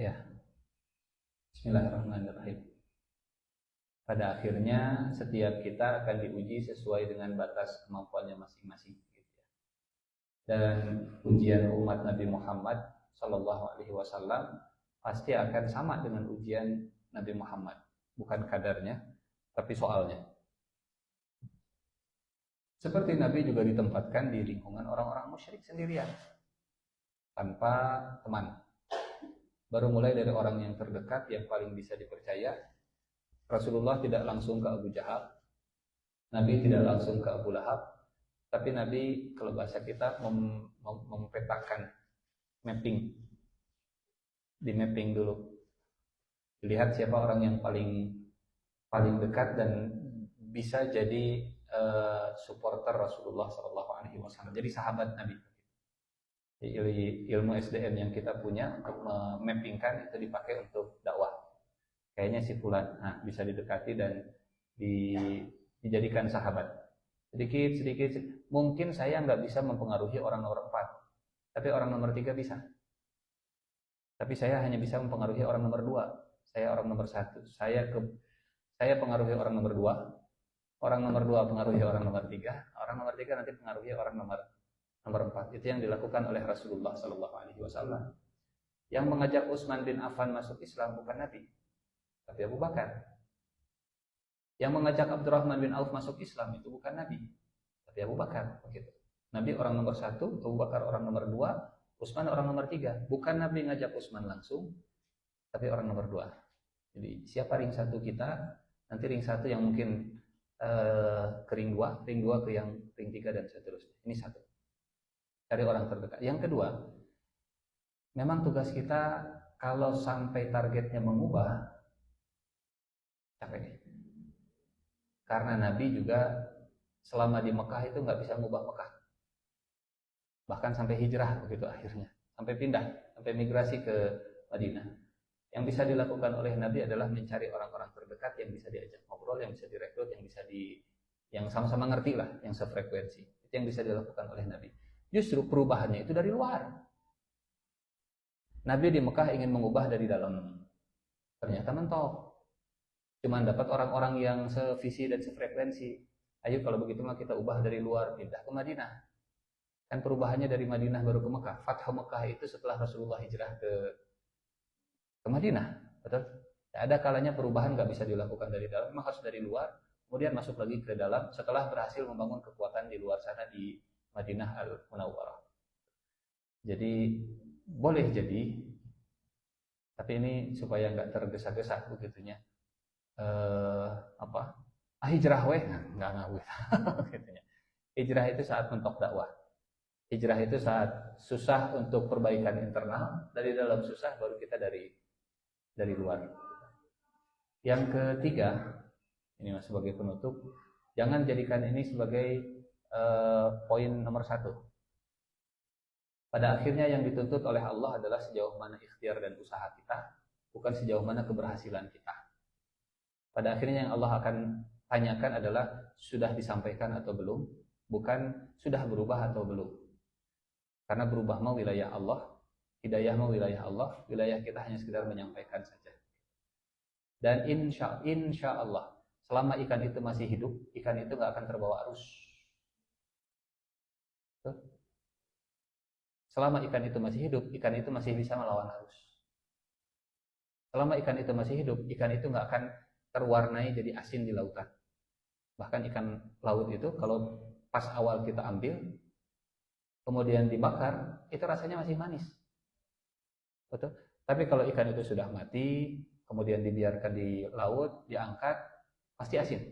Ya, bismillahirrahmanirrahim. Pada akhirnya setiap kita akan diuji sesuai dengan batas kemampuannya masing-masing. Dan ujian umat Nabi Muhammad Sallallahu Alaihi Wasallam pasti akan sama dengan ujian Nabi Muhammad, bukan kadarnya, tapi soalnya. Seperti Nabi juga ditempatkan di lingkungan orang-orang musyrik sendirian, tanpa teman. Baru mulai dari orang yang terdekat yang paling bisa dipercaya. Rasulullah tidak langsung ke Abu Jahal, Nabi tidak langsung ke Abu Lahab, tapi Nabi, kalau bahasa kita, mempetakan, mapping, di mapping dulu, dilihat siapa orang yang paling dekat dan bisa jadi supporter Rasulullah SAW, jadi sahabat Nabi. Ilmu SDM yang kita punya untuk memappingkan itu dipakai untuk dakwah. Kayaknya si fulan, nah bisa didekati dan dijadikan sahabat. Sedikit. Mungkin saya nggak bisa mempengaruhi orang nomor 4, tapi orang nomor 3 bisa. Tapi saya hanya bisa mempengaruhi orang nomor 2. Saya orang nomor 1. Saya pengaruhi orang nomor 2. Orang nomor 2 pengaruhi orang nomor 3. Orang nomor 3 nanti pengaruhi orang nomor 4. Itu yang dilakukan oleh Rasulullah Sallallahu Alaihi Wasallam. Yang mengajak Utsman bin Affan masuk Islam bukan Nabi, tapi Abu Bakar. Yang mengajak Abdurrahman bin Auf masuk Islam itu bukan Nabi, tapi Abu Bakar. Begitu. Nabi orang nomor 1, Abu Bakar orang nomor 2, Utsman orang nomor 3. Bukan Nabi ngajak Utsman langsung, tapi orang nomor 2. Jadi siapa ring 1 kita, nanti ring 1 yang mungkin ke ring 2 ke yang ring 3 dan seterusnya. Ini satu. Dari orang terdekat. Yang kedua, memang tugas kita kalau sampai targetnya mengubah, capek. Karena Nabi juga selama di Mekah itu nggak bisa mengubah Mekah. Bahkan sampai hijrah begitu akhirnya. Sampai pindah, sampai migrasi ke Madinah. Yang bisa dilakukan oleh Nabi adalah mencari orang-orang terdekat yang bisa diajak ngobrol, yang bisa direkrut, yang sama-sama ngerti lah, yang sefrekuensi. yang bisa dilakukan oleh Nabi. Justru perubahannya itu dari luar. Nabi di Mekah ingin mengubah dari dalam, ternyata mentok. Cuman dapat orang-orang yang sevisi dan sefrekuensi. Ayo kalau begitu mah kita ubah dari luar, pindah ke Madinah. Kan perubahannya dari Madinah baru ke Mekah. Fathu Mekah itu setelah Rasulullah hijrah ke Madinah, betul? Ada kalanya perubahan nggak bisa dilakukan dari dalam, maka harus dari luar, kemudian masuk lagi ke dalam setelah berhasil membangun kekuatan di luar sana di Madinah Al-Munawwarah. Jadi boleh jadi, tapi ini supaya nggak tergesa-gesa begitunya. Hijrah weh nggak ngawit gitunya. Hijrah itu saat mentok dakwah. Hijrah itu saat susah untuk perbaikan internal, dari dalam susah baru kita dari luar. Yang ketiga, ini sebagai penutup, jangan jadikan ini sebagai poin nomor 1. Pada akhirnya yang dituntut oleh Allah adalah sejauh mana ikhtiar dan usaha kita, bukan sejauh mana keberhasilan kita. Pada akhirnya yang Allah akan tanyakan adalah sudah disampaikan atau belum, bukan sudah berubah atau belum. Karena berubah mau wilayah Allah, hidayah mau wilayah Allah, wilayah kita hanya sekedar menyampaikan saja. Dan insya Allah, selama ikan itu masih hidup, ikan itu nggak akan terbawa arus. Tuh. Selama ikan itu masih hidup, ikan itu masih bisa melawan arus. Selama ikan itu masih hidup, ikan itu nggak akan terwarnai jadi asin di lautan. Bahkan ikan laut itu kalau pas awal kita ambil, kemudian dibakar, itu rasanya masih manis. Betul? Tapi kalau ikan itu sudah mati, kemudian dibiarkan di laut, diangkat, pasti asin.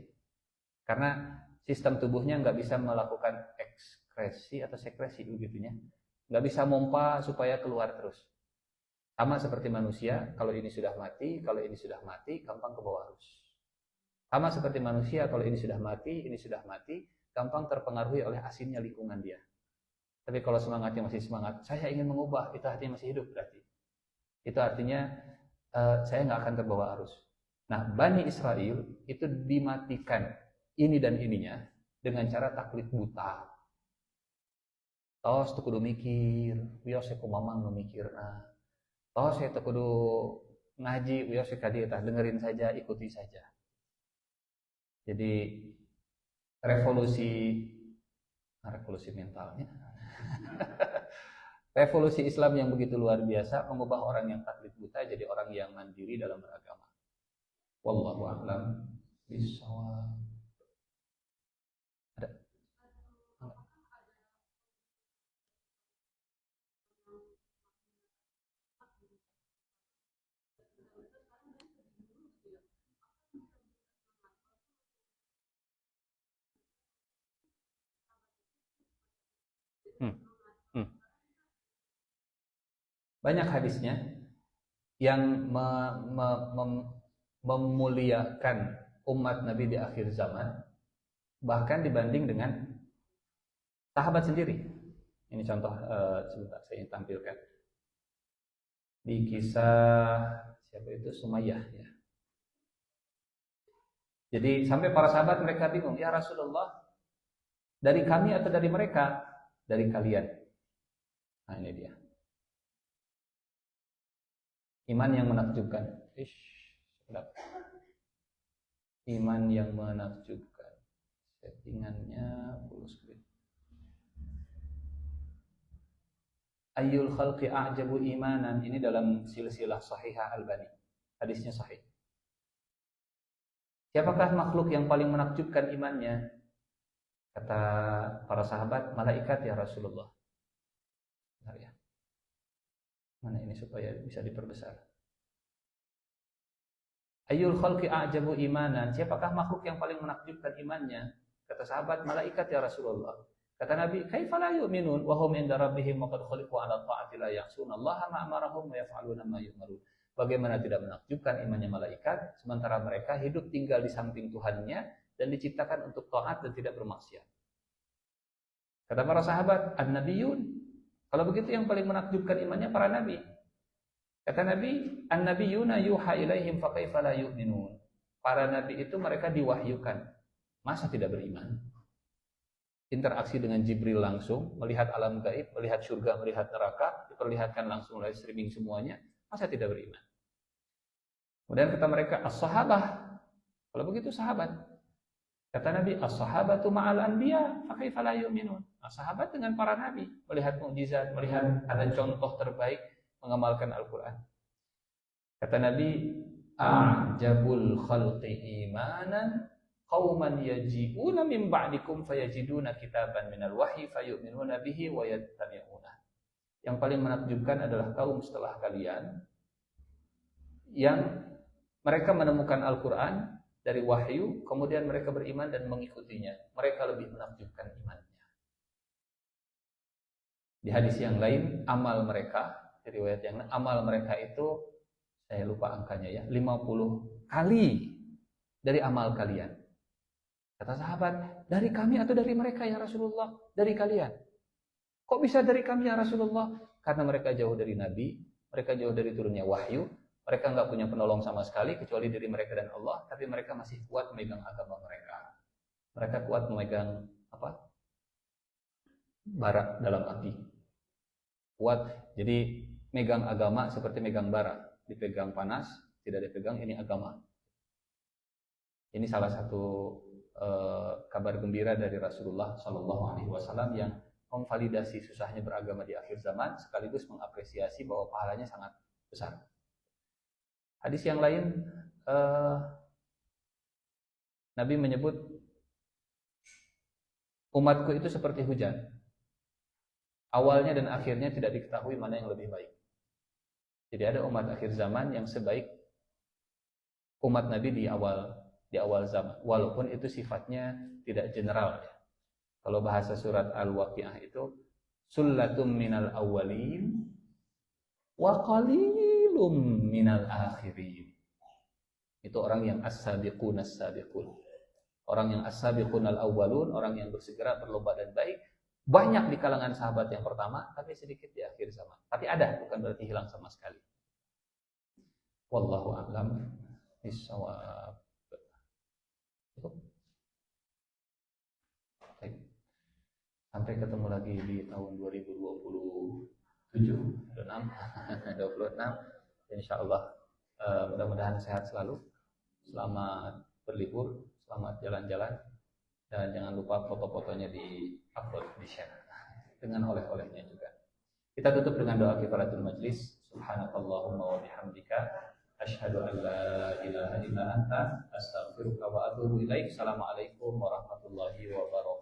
Karena sistem tubuhnya nggak bisa melakukan ekskresi atau sekresi begitunya. Nggak bisa mompa supaya keluar terus. Sama seperti manusia, kalau ini sudah mati, gampang ke bawah arus. Sama seperti manusia, kalau ini sudah mati, gampang terpengaruhi oleh asinnya lingkungan dia. Tapi kalau semangatnya masih semangat, saya ingin mengubah, itu hatinya masih hidup berarti. Itu artinya saya nggak akan terbawa arus. Nah, Bani Israel itu dimatikan ini dan ininya dengan cara taklid buta. Tos tu kudu mikir, wios ku mamang nu mikirna. Tos eta kudu ngaji, wios ka dieu tah dengerin saja, ikuti saja. Jadi revolusi mentalnya. Revolusi Islam yang begitu luar biasa mengubah orang yang taklid buta jadi orang yang mandiri dalam beragama. Wallahu a'lam bishawab. Ada? Banyak hadisnya yang memuliakan umat Nabi di akhir zaman, bahkan dibanding dengan sahabat sendiri. Ini contoh, sebentar saya ingin tampilkan. Di kisah siapa itu, Sumayyah ya. Jadi sampai para sahabat mereka bingung, ya Rasulullah, dari kami atau dari mereka? Dari kalian. Nah ini dia. Iman yang menakjubkan. Iman yang menakjubkan. Settingannya full screen. Ayyul khalqi a'jabu imanan. Ini dalam silsilah sahihah Albani. Hadisnya sahih. Siapakah makhluk yang paling menakjubkan imannya? Kata para sahabat, malaikat ya Rasulullah. Bentar ya. Mana ini supaya bisa diperbesar. Ayyul khalqi a'jabu imanan. Siapakah makhluk yang paling menakjubkan imannya? Kata sahabat, malaikat ya Rasulullah. Kata Nabi, kaifa la yu'minun wa hum inda rabbihim wa qad khuliqu 'ala ta'ati la ya'sunallaha ma amarahum wa yaf'aluna ma yu'marun. Bagaimana tidak menakjubkan imannya malaikat sementara mereka hidup tinggal di samping Tuhannya dan diciptakan untuk taat dan tidak bermaksiat. Kata para sahabat, an-nabiyun. Kalau begitu yang paling menakjubkan imannya para nabi. Kata Nabi, an-nabiyuna yuha ilaihim fa kaifa la yu'minun. Para nabi itu mereka diwahyukan. Masa tidak beriman? interaksi dengan Jibril langsung, melihat alam gaib, melihat surga, melihat neraka, diperlihatkan langsung live streaming semuanya, masa tidak beriman? Kemudian kata mereka, as-sahabah. Kalau begitu sahabat. Kata Nabi, as-sahabatu ma'al anbiya, fa kaifa la yu'minun. Nah, sahabat dengan para nabi, melihat mukjizat, melihat ada contoh terbaik mengamalkan Al-Qur'an. Kata Nabi, a'jabul khalqi imanan qauman yaji'una min ba'dikum fayajiduna kitaban minal wahyi fayu'minuna bihi wa yattabi'una. Yang paling menakjubkan adalah kaum setelah kalian yang mereka menemukan Al-Qur'an dari wahyu, kemudian mereka beriman dan mengikutinya. Mereka lebih menakjubkan imannya. Di hadis yang lain, amal mereka, di riwayat yang lain, amal mereka itu, saya lupa angkanya ya, 50 kali dari amal kalian. Kata sahabat, dari kami atau dari mereka ya Rasulullah? Dari kalian. Kok bisa dari kami ya Rasulullah? Karena mereka jauh dari Nabi, mereka jauh dari turunnya wahyu, mereka nggak punya penolong sama sekali kecuali dari mereka dan Allah, tapi mereka masih kuat memegang agama mereka. Mereka kuat memegang bara dalam api. Kuat, jadi megang agama seperti megang bara, dipegang panas, tidak dipegang, ini agama. Ini salah satu kabar gembira dari Rasulullah SAW yang memvalidasi susahnya beragama di akhir zaman, sekaligus mengapresiasi bahwa pahalanya sangat besar. Hadis yang lain, Nabi menyebut umatku itu seperti hujan. Awalnya dan akhirnya tidak diketahui mana yang lebih baik. Jadi ada umat akhir zaman yang sebaik umat Nabi di awal zaman, walaupun itu sifatnya tidak general ya. Kalau bahasa surat Al-Waqiah itu sullatum minal awwalin wa qalilum minal akhirin. Itu orang yang as-sabiqun as-sabiqun. Orang yang as-sabiqun al-awwalun, orang yang bersegera berlomba dan baik, banyak di kalangan sahabat yang pertama, tapi sedikit di akhir zaman. Tapi ada, bukan berarti hilang sama sekali. Wallahu a'lam bishawab. Sampai ketemu lagi di tahun 2027, 26, insyaallah. Mudah-mudahan sehat selalu, selamat berlibur, selamat jalan-jalan, dan jangan lupa foto-fotonya di-upload, di-share dengan oleh-olehnya juga. Kita tutup dengan doa kifaratul majlis. Subhanakallahumma wa bihamdika asyhadu an la ilaha illa anta astaghfiruka wa atubu ilaik. Assalamualaikum warahmatullahi wabarakatuh.